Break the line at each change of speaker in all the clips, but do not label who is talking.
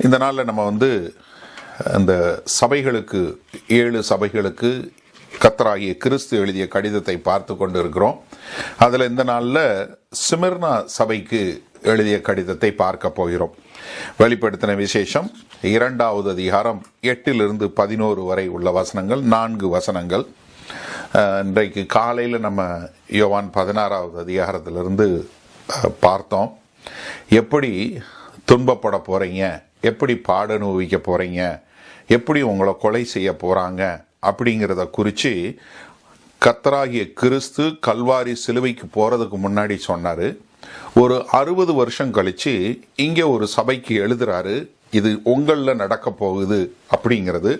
இந்த நாளில் நம்ம அந்த சபைகளுக்கு 7 சபைகளுக்கு கர்த்தராகிய கிறிஸ்து எழுதிய கடிதத்தை பார்த்து கொண்டு இருக்கிறோம். அதில் இந்த நாளில் ஸ்மிர்னா சபைக்கு எழுதிய கடிதத்தை பார்க்க போகிறோம். வெளிப்படுத்தின விசேஷம் 2வது அதிகாரம் 8 - 11 வரை உள்ள வசனங்கள், 4 வசனங்கள். இன்றைக்கு காலையில் நம்ம யோவான் 16வது அதிகாரத்திலிருந்து பார்த்தோம். எப்படி துன்பப்பட போகிறீங்க, எப்படி பாடு அனுபவிக்க போகிறீங்க, எப்படி உங்களை கொலை செய்ய போகிறாங்க அப்படிங்கிறத குறித்து கர்த்தராகிய கிறிஸ்து கல்வாரி சிலுவைக்கு போகிறதுக்கு முன்னாடி சொன்னார். ஒரு 60 வருஷம் கழித்து இங்கே ஒரு சபைக்கு எழுதுறாரு, இது உங்களில் நடக்க போகுது அப்படிங்கிறது.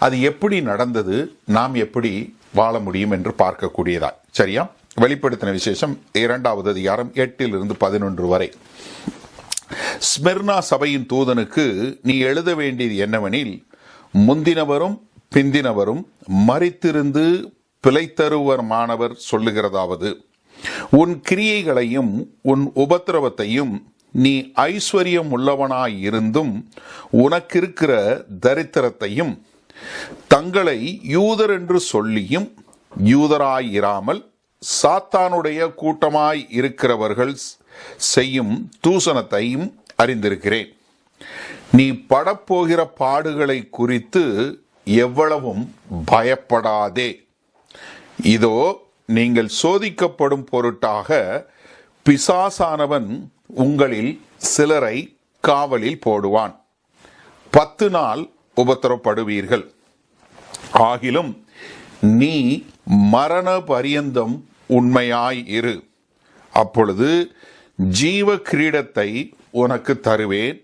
அது எப்படி நடந்தது, நாம் எப்படி வாழ முடியும் என்று பார்க்கக்கூடியதா. சரியா? வெளிப்படுத்தின விசேஷம் 2வது அதிகாரம் 8 - 11 வரை. ஸ்மிர்னா சபையின் தூதனுக்கு நீ எழுத வேண்டியது என்னவெனில், முந்தினவரும் பிந்தினவரும் மரித்திருந்து பிழைத்தருவருமானவர் சொல்லுகிறதாவது, உன் கிரியைகளையும் உன் உபத்திரவத்தையும் நீ ஐஸ்வர்யம் உள்ளவனாயிருந்தும் உனக்கிருக்கிற தரித்திரத்தையும் தங்களை யூதர் என்று சொல்லியும் யூதராயிராமல் சாத்தானுடைய கூட்டமாய் இருக்கிறவர்கள் செய்யும் தூசணத்தையும் அறிந்திருக்கிறேன். நீ படப்போகிற பாடுகளை குறித்து எவ்வளவும் பயப்படாதே. இதோ நீங்கள் சோதிக்கப்படும் பொருட்டாக பிசாசானவன் உங்களில் சிலரை காவலில் போடுவான். 10 நாள் உபத்திரப்படுவீர்கள். ஆகிலும் நீ மரண பரியந்தம் உண்மையாய் இரு. அப்பொழுது ஜீவ கிரீடத்தை உனக்கு தருவேன்.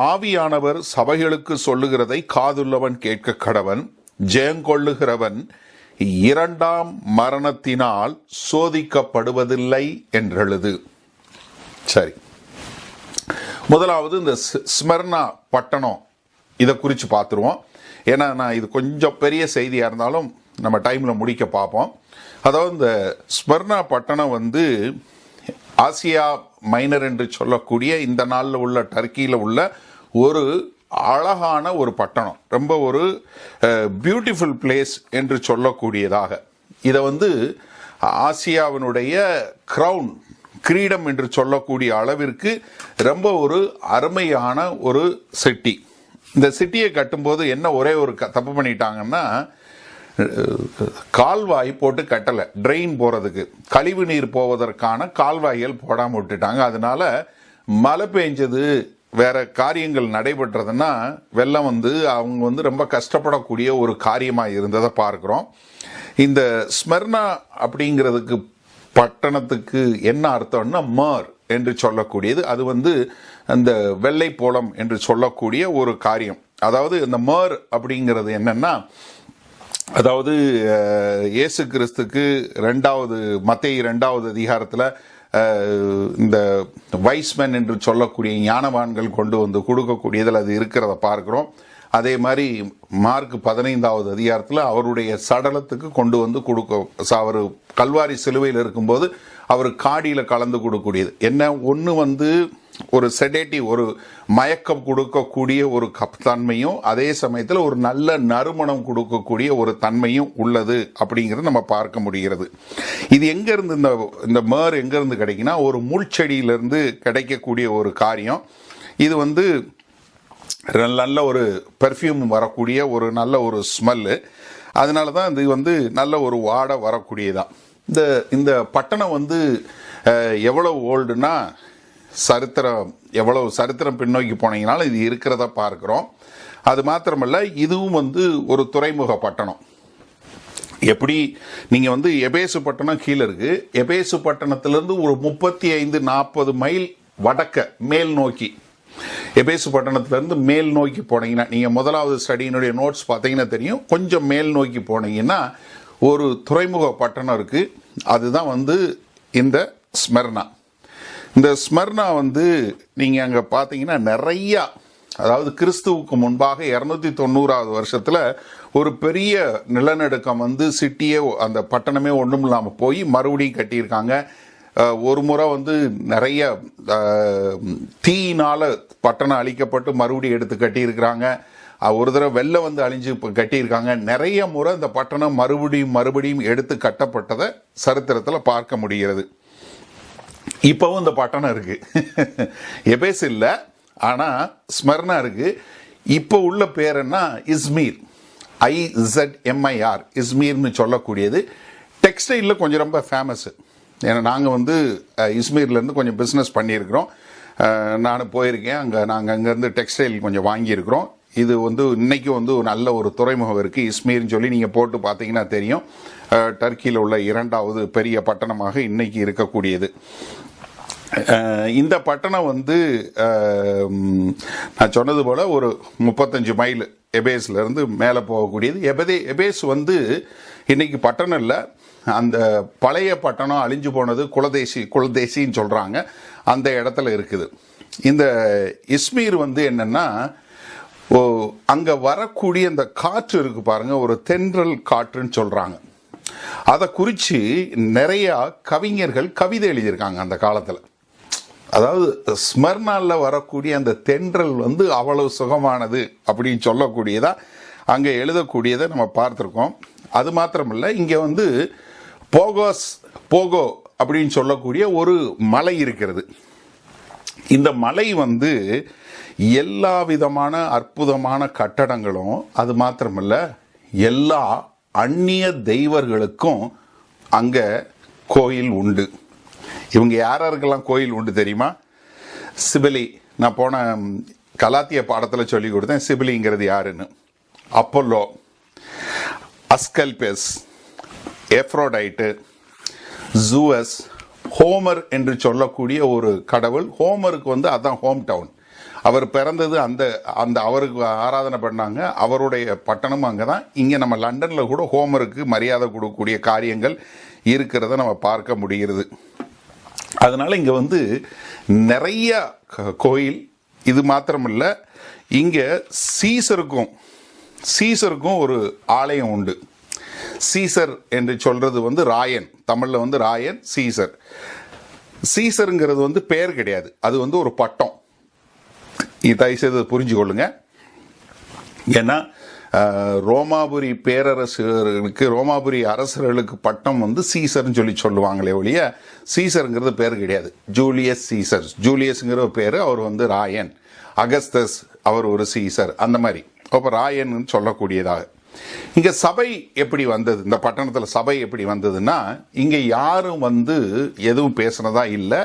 ஆவியானவர் சபைகளுக்கு சொல்லுகிறதை காதுள்ளவன் கேட்க கடவன். ஜெயங்கொள்ளுகிறவன் 2ஆம் மரணத்தினால் சோதிக்கப்படுவதில்லை என்றெழுது. சரி, முதலாவது இந்த ஸ்மிர்னா பட்டணம், இதை குறித்து பார்த்துருவோம். ஏன்னா நான் இது கொஞ்சம் பெரிய செய்தியாக இருந்தாலும் நம்ம டைமில் முடிக்க பார்ப்போம். அதாவது இந்த ஸ்மிர்னா பட்டணம் ஆசியா மைனர் என்று சொல்லக்கூடிய இந்த நாளில் உள்ள டர்க்கியில் உள்ள ஒரு அழகான ஒரு பட்டணம், ரொம்ப ஒரு பியூட்டிஃபுல் பிளேஸ் என்று சொல்லக்கூடியதாக. இதை ஆசியாவினுடைய கிரவுன், கிரீடம் என்று சொல்லக்கூடிய அளவிற்கு ரொம்ப ஒரு அருமையான ஒரு சிட்டி. இந்த சிட்டியை கட்டும்போது என்ன ஒரே ஒரு தப்பு பண்ணிட்டாங்கன்னா, கால்வாய் போட்டு கட்டலை. ட்ரெயின் போகிறதுக்கு, கழிவு நீர் போவதற்கான கால்வாய்கள் போடாமல் விட்டுட்டாங்க. அதனால மழை பெஞ்சது, வேற காரியங்கள் நடைபெற்றதுன்னா வெள்ளம் அவங்க ரொம்ப கஷ்டப்படக்கூடிய ஒரு காரியமாக இருந்ததை பார்க்குறோம். இந்த ஸ்மிர்னா அப்படிங்கிறதுக்கு பட்டணத்துக்கு என்ன அர்த்தம்னா மர் என்று சொல்லக்கூடியது. அது அந்த வெள்ளை போலம் என்று சொல்லக்கூடிய ஒரு காரியம். அதாவது இந்த மர் அப்படிங்கிறது என்னன்னா, அதாவது இயேசு கிறிஸ்துக்கு மத்தேயு 2வது அதிகாரத்தில் இந்த வைஸ்மேன் என்று சொல்லக்கூடிய ஞானவான்கள் கொண்டு கொடுக்கக்கூடியதில் அது இருக்கிறத பார்க்குறோம். அதே மாதிரி மார்க் 15வது அதிகாரத்தில் அவருடைய சடலத்துக்கு கொண்டு கொடுக்க, அவர் கல்வாரி சிலுவையில் இருக்கும்போது அவர் காடியில் கலந்து கொடுக்கக்கூடியது என்ன, ஒன்று ஒரு செடேட்டிவ், ஒரு மயக்கம் கொடுக்கக்கூடிய ஒரு தன்மையும், அதே சமயத்தில் ஒரு நல்ல நறுமணம் கொடுக்கக்கூடிய ஒரு தன்மையும் உள்ளது அப்படிங்கிறது நம்ம பார்க்க முடிகிறது. இது எங்கேருந்து இந்த மர் எங்கேருந்து கிடைக்குன்னா, ஒரு முள்செடியிலிருந்து கிடைக்கக்கூடிய ஒரு காரியம். இது நல்ல ஒரு பெர்ஃப்யூம் வரக்கூடிய ஒரு நல்ல ஒரு ஸ்மெல்லு. அதனால தான் இது நல்ல ஒரு வாடை வரக்கூடியதான். இந்த பட்டணம் எவ்வளவு ஓல்டுனா, எவ்வளவு சரித்திரம் பின்னோக்கி போனீங்கனாலும் இது இருக்கிறத பார்க்குறோம். அது மாத்திரமல்ல, இதுவும் ஒரு துறைமுக பட்டணம். எப்படி நீங்கள் எபேசு பட்டணம் கீழே இருக்கு, எபேசு பட்டணத்திலிருந்து ஒரு 35-40 மைல் வடக்க மேல் நோக்கி, எபேசு பட்டணத்திலிருந்து மேல் நோக்கி போனீங்கன்னா, நீங்கள் முதலாவது ஸ்டடியினுடைய நோட்ஸ் பார்த்தீங்கன்னா தெரியும், கொஞ்சம் மேல் நோக்கி போனீங்கன்னா ஒரு துறைமுக பட்டணம் இருக்கு. அதுதான் இந்த ஸ்மிர்னா. இந்த ஸ்மிர்னா நீங்கள் அங்கே பார்த்தீங்கன்னா நிறையா, அதாவது கிறிஸ்துவுக்கு முன்பாக 290வது வருஷத்தில் ஒரு பெரிய நிலநடுக்கம் சிட்டியே, அந்த பட்டணமே ஒன்றும் இல்லாமல் போய் மறுபடியும் கட்டியிருக்காங்க. ஒரு முறை வந்து நிறைய தீயினால பட்டணம் அழிக்கப்பட்டு மறுபடியும் எடுத்து கட்டியிருக்கிறாங்க. ஒரு தடவை வெள்ளம் வந்து அழிஞ்சு கட்டியிருக்காங்க. நிறைய முறை இந்த பட்டணம் மறுபடியும் எடுத்து கட்டப்பட்டதை சரித்திரத்தில் பார்க்க முடிகிறது. இப்பவும் இந்த பட்டணம் இருக்கு. எபேஸ் இல்லை, ஆனால் ஸ்மர்னா இருக்கு. இப்போ உள்ள பேர் என்ன? இஸ்மீர். IZMIR, இஸ்மீர்னு சொல்லக்கூடியது. டெக்ஸ்டைலில் கொஞ்சம் ரொம்ப ஃபேமஸ். ஏன்னா நாங்கள் வந்து இஸ்மீர்லேருந்து கொஞ்சம் பிஸ்னஸ் பண்ணியிருக்கிறோம். நான் போயிருக்கேன். நாங்கள் அங்கேருந்து டெக்ஸ்டைல் கொஞ்சம் வாங்கியிருக்கிறோம். இது வந்து இன்னைக்கு வந்து நல்ல ஒரு துறைமுகம் இருக்குது இஸ்மீர்னு சொல்லி நீங்கள் போட்டு பார்த்தீங்கன்னா தெரியும். டர்க்கியில் உள்ள 2வது பெரிய பட்டணமாக இன்னைக்கு இருக்கக்கூடியது. இந்த பட்டணம் வந்து நான் சொன்னது போல் ஒரு 35 மைல் எபேஸ்லேருந்து மேலே போகக்கூடியது. எபேஸ் வந்து இன்னைக்கு பட்டணம் இல்லை, அந்த பழைய பட்டணம் அழிஞ்சு போனது குலதேசின்னு சொல்கிறாங்க, அந்த இடத்துல இருக்குது. இந்த இஸ்மீர் வந்து என்னென்னா, அங்கே வரக்கூடிய அந்த காற்று இருக்கு பாருங்க, ஒரு தென்றல் காற்றுன்னு சொல்கிறாங்க. அதை குறித்து நிறையா கவிஞர்கள் கவிதை எழுதியிருக்காங்க அந்த காலத்தில். அதாவது ஸ்மர்னாவில் வரக்கூடிய அந்த தென்றல் வந்து அவ்வளவு சுகமானது அப்படின்னு சொல்லக்கூடியதா அங்கே எழுதக்கூடியதை நம்ம பார்த்துருக்கோம். அது மாத்திரமில்லை, இங்கே வந்து போகோ அப்படின்னு சொல்லக்கூடிய ஒரு மலை இருக்கிறது. இந்த மலை வந்து எல்லா விதமான அற்புதமான கட்டடங்களும், அது மாத்திரமல்ல எல்லா அந்நிய தெய்வர்களுக்கும் அங்கே கோயில் உண்டு. இவங்க யாருக்கெல்லாம் கோயில் உண்டு தெரியுமா? சிபிலி. நான் போன கலாத்திய பாடத்தில் சொல்லி கொடுத்தேன் சிபிலிங்கிறது யாருன்னு. அப்போலோ, அஸ்கல்பெஸ், எஃப்ரோடைட்டு, ஜூவஸ், ஹோமர் என்று சொல்லக்கூடிய ஒரு கடவுள். ஹோமருக்கு வந்து அதான் ஹோம் டவுன். அவர் பிறந்தது அந்த அவருக்கு ஆராதனை பண்ணாங்க. அவருடைய பட்டணமும் அங்கே தான். இங்கே நம்ம லண்டனில் கூட ஹோமருக்கு மரியாதை கொடுக்கக்கூடிய காரியங்கள் இருக்கிறத நம்ம பார்க்க முடிகிறது. அதனால் இங்கே வந்து நிறைய கோயில். இது மாத்திரமில்லை, இங்கே சீசருக்கும் ஒரு ஆலயம் உண்டு. சீசர் என்று சொல்றது வந்து ராயன், தமிழில் வந்து ராயன், சீசர். சீசருங்கிறது வந்து பெயர் கிடையாது, அது வந்து ஒரு பட்டம். தயவுசெய்து புரிஞ்சு கொள்ளுங்க. ஏன்னா ரோமாபுரி பேரரசுகளுக்கு, ரோமாபுரி அரசர்களுக்கு பட்டம் வந்து சீசர்னு சொல்லி சொல்லுவாங்களே ஒழிய சீசருங்கிறது பேர் கிடையாது. ஜூலியஸ் சீசர், ஜூலியஸ்ங்கிற பேர். அவர் வந்து ராயன். அகஸ்தஸ் அவர் ஒரு சீசர், அந்த மாதிரி. அப்போ ராயன் சொல்லக்கூடியதாக. இங்கே சபை எப்படி வந்தது? இந்த பட்டணத்தில் சபை எப்படி வந்ததுன்னா, இங்கே யாரும் வந்து எதுவும் பேசுனதா இல்லை.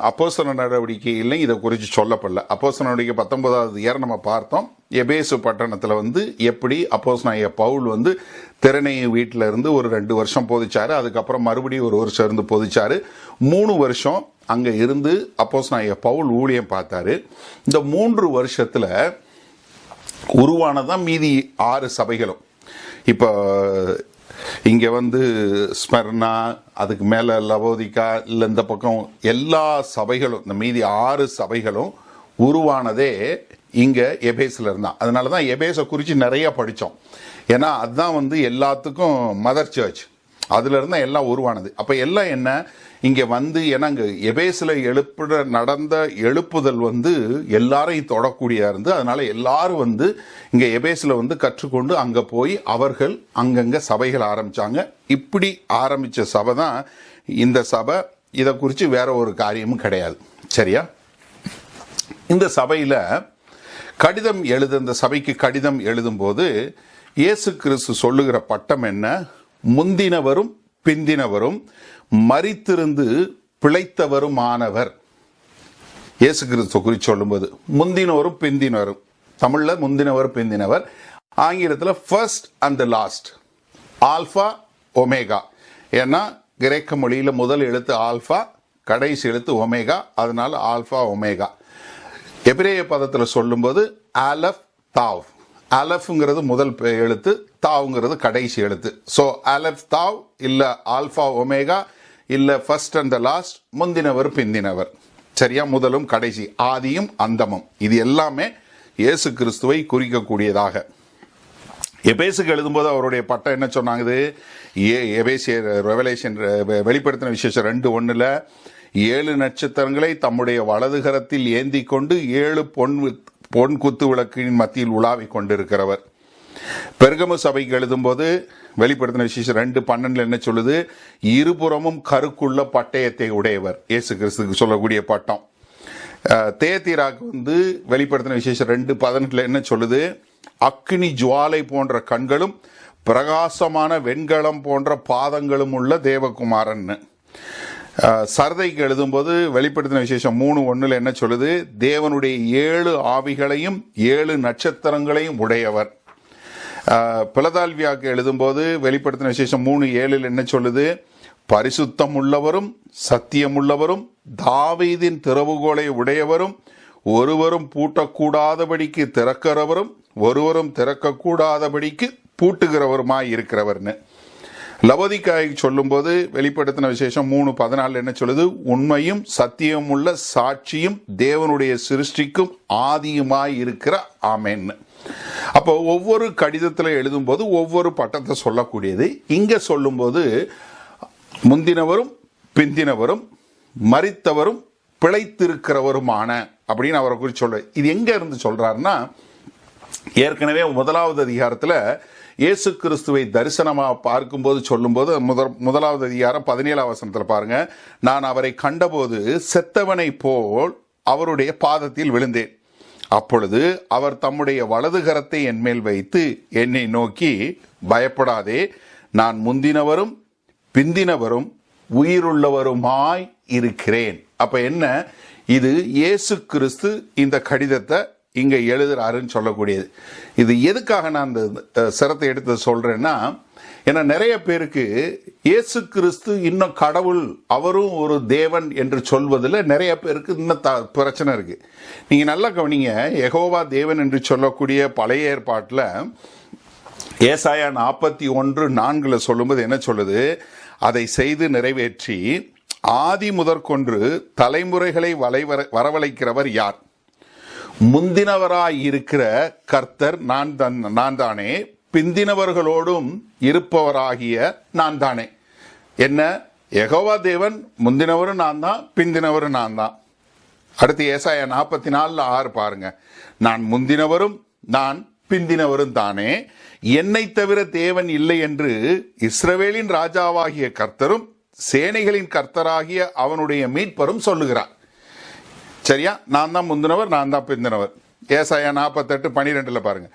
அப்போஸ்தல நடவடிக்கையில் இதை குறித்து சொல்லப்படல. அப்போஸ்தல நடவடிக்கை 19வது நம்ம பார்த்தோம். எபேசு பட்டணத்தில் வந்து எப்படி அப்போஸ்தலனாகிய பவுல் வந்து திறனைய வீட்டில் இருந்து ஒரு 2 வருஷம் போதிச்சாரு. அதுக்கப்புறம் மறுபடியும் 1 வருஷம் இருந்து போதிச்சாரு. 3 வருஷம் அங்கே இருந்து அப்போஸ்தலனாகிய பவுல் ஊழியம் பார்த்தாரு. இந்த 3 வருஷத்தில் உருவானதான் மீதி 6 சபைகளும். இப்போ இங்கே வந்து ஸ்மர்னா, அதுக்கு மேலே லவோதிகா, இல்லை இந்த பக்கம் எல்லா சபைகளும், இந்த மீதி 6 சபைகளும் உருவானதே இங்கே எபேஸில் இருந்தான். அதனால தான் எபேஸை குறித்து நிறைய படித்தோம். ஏன்னா அதுதான் வந்து எல்லாத்துக்கும் மதர் சர்ச். அதுல இருந்தா எல்லாம் உருவானது. அப்ப எல்லாம் என்ன, இங்க வந்து ஏன்னா இங்க எபேஸ்ல நடந்த எழுப்புதல் வந்து எல்லாரையும் தொடக்கூடியதா இருந்து, அதனால எல்லாரும் வந்து இங்க எபேஸ்ல வந்து கற்றுக்கொண்டு அங்க போய் அவர்கள் அங்கங்க சபைகள் ஆரம்பிச்சாங்க. இப்படி ஆரம்பிச்ச சபை தான் இந்த சபை. இதை குறித்து வேற ஒரு காரியமும் கிடையாது. சரியா? இந்த சபையில இந்த சபைக்கு கடிதம் எழுதும் போது இயேசு கிறிஸ்து சொல்லுகிற பட்டம் என்ன, முந்தினவரும் பிந்தினவரும் மரித்திருந்து பிழைத்தவருமானவர். இயேசு கிறிஸ்து குறித்து சொல்லும்போது முந்தினவரும் பிந்தினவரும், தமிழ்ல முந்தினவர் பிந்தினவர், ஆங்கிலத்தில் first and last, alpha omega. ஏன்னா கிரேக்க மொழியில முதல் எழுத்து ஆல்பா, கடைசி எழுத்து ஒமேகா, அதனால ஆல்பா ஒமேகா. எபிரேய பதத்தில் சொல்லும்போது அலஃப் தாவ், அலஃப்ங்கிறது முதல் எழுத்து, தாவ்ங்கிறது கடைசி எழுத்து. ஸோ அலஃப் தாவ் இல்லை ஆல்ஃபா ஒமேகா இல்லை ஃபர்ஸ்ட் அண்ட் லாஸ்ட், முந்தினவர் பிந்தினவர். சரியா? முதலும் கடைசி, ஆதியும் அந்தமும். இது எல்லாமே இயேசு கிறிஸ்துவை குறிக்கக்கூடியதாக. எபேசுக்கு எழுதும்போது அவருடைய பட்டம் என்ன சொன்னாங்க? எபேசியர் ரெவலேஷன் வெளிப்படுத்தின விசேஷம் 2:1 7 நட்சத்திரங்களை தம்முடைய வலது கரத்தில் ஏந்தி கொண்டு 7 பொன் குத்து விளக்கின் மத்தியில் உலாவிக் கொண்டிருக்கிறவர். பெர்கமு சபைக்கு எழுதும்போது வெளிப்படுத்தின விசேஷம் 2:12 என்ன சொல்லுது? இருபுறமும் கருக்குள்ள பட்டயத்தை உடையவர், இயேசு கிறிஸ்துக்கு சொல்லக்கூடிய பட்டம். தேத்திராக்கு வெளிப்படுத்தின விசேஷம் 2:18 என்ன சொல்லுது? அக்கினி ஜுவாலை போன்ற கண்களும் பிரகாசமான வெண்கலம் போன்ற பாதங்களும் உள்ள தேவகுமாரன். சர்தைக்கு எழுதும்போது வெளிப்படுத்தின விசேஷம் 3:1 என்ன சொல்லுது? தேவனுடைய 7 ஆவிகளையும் 7 நட்சத்திரங்களையும் உடையவர். பிலதால்வியாக்கு எழுதும்போது வெளிப்படுத்தின விசேஷம் 3:7 என்ன சொல்லுது? பரிசுத்தம் உள்ளவரும் சத்தியம் உள்ளவரும் தாவீதின் திறவுகோலை உடையவரும் ஒருவரும் பூட்டக்கூடாதபடிக்கு திறக்கிறவரும் ஒருவரும் திறக்கக்கூடாதபடிக்கு பூட்டுகிறவருமாய் இருக்கிறவர்னு. லவோதிக்காய்க்கு சொல்லும்போது வெளிப்படுத்தின விசேஷம் 3:14 என்ன சொல்லுது? உண்மையும் சத்தியம் உள்ள சாட்சியும் தேவனுடைய சிருஷ்டிக்கும் ஆதியுமாய் இருக்கிற ஆமென். அப்போ ஒவ்வொரு கடிதத்தில் எழுதும்போது ஒவ்வொரு பட்டத்தை சொல்லக்கூடியது. இங்க சொல்லும்போது முந்தினவரும் பிந்தினவரும் மரித்தவரும் பிழைத்திருக்கிறவருமான அப்படின்னு அவரை குறித்து சொல்ற. இது எங்க இருந்து சொல்றாருன்னா, ஏற்கனவே 1வது அதிகாரத்தில் இயேசு கிறிஸ்துவை தரிசனமாக பார்க்கும்போது சொல்லும்போது 1வது அதிகாரம் 17 வசனத்தில் பாருங்க, நான் அவரை கண்டபோது செத்தவனை போல் அவருடைய பாதத்தில் விழுந்தேன். அப்பொழுது அவர் தம்முடைய வலது கரத்தை என் மேல் வைத்து என்னை நோக்கி, பயப்படாதே, நான் முந்தினவரும் பிந்தினவரும் உயிருள்ளவருமாய் இருக்கிறேன். அப்ப என்ன இது? இயேசு கிறிஸ்து இந்த கடிதத்தை இங்க எழுதுறாருன்னு சொல்லக்கூடியது. இது எதுக்காக நான் இந்த சிரத்தை எடுத்து சொல்றேன்னா, ஏன்னா நிறைய பேருக்கு இயேசு கிறிஸ்து இன்னும் கடவுள், அவரும் ஒரு தேவன் என்று சொல்வதில் நிறைய பேருக்கு இன்னும் பிரச்சனை இருக்கு. நீங்க நல்லா கவனிங்க, யெகோவா தேவன் என்று சொல்லக்கூடிய பழைய ஏற்பாட்டில் ஏசாயா 41:4 சொல்லும்போது என்ன சொல்லுது? அதை செய்து நிறைவேற்றி ஆதி முதற்கொன்று தலைமுறைகளை வரவழைக்கிறவர் யார்? முந்தினவராய் இருக்கிற கர்த்தர் நான் தானே, பிந்தினவர்களோடும் இருப்பவராகிய நான் தானே. என்ன? யெகோவா தேவன், முந்தினவரும் நான் தான், பிந்தினவரும் நான் தான். அடுத்து ஏசாயா 44:6 பாருங்க, நான் முந்தினவரும் நான் பிந்தினவரும் தானே, என்னை தவிர தேவன் இல்லை என்று இஸ்ரவேலின் ராஜாவாகிய கர்த்தரும் சேனைகளின் கர்த்தராகிய அவனுடைய மீட்பரும் சொல்லுகிறார். சரியா? நான் தான் முந்தினவர், நான் தான் பிந்தினவர். ஏசாயா 48:12 பாருங்க,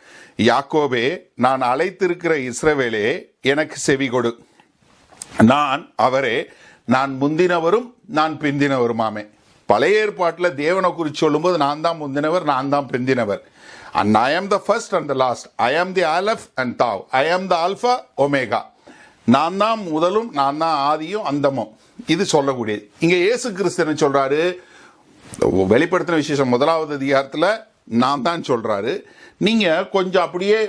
யாக்கோபே, நான் அழைத்திருக்கிற இஸ்ரவேலே, எனக்கு செவி கொடு, நான் அவரே, நான் முந்தினவரும் நான் பிந்தினவருமாமே. பழைய ஏற்பாட்டில் தேவனை குறித்து சொல்லும்போது நான் தான் முந்தினவர், நான் தான் பிந்தினவர். And I am the first and the last. I am the Aleph and Tau. I am the Alpha, Omega. நான் தான் முதலும், நான் தான் ஆதியும் அந்தமும். இது சொல்லக்கூடியது. இங்க இயேசு கிறிஸ்து என்ன சொல்றாரு? வெளிப்படுத்தின விசேஷம் 1வது அதிகாரத்தில் நான் தான் சொல்றாரு. நீங்க கொஞ்சம் அப்படியே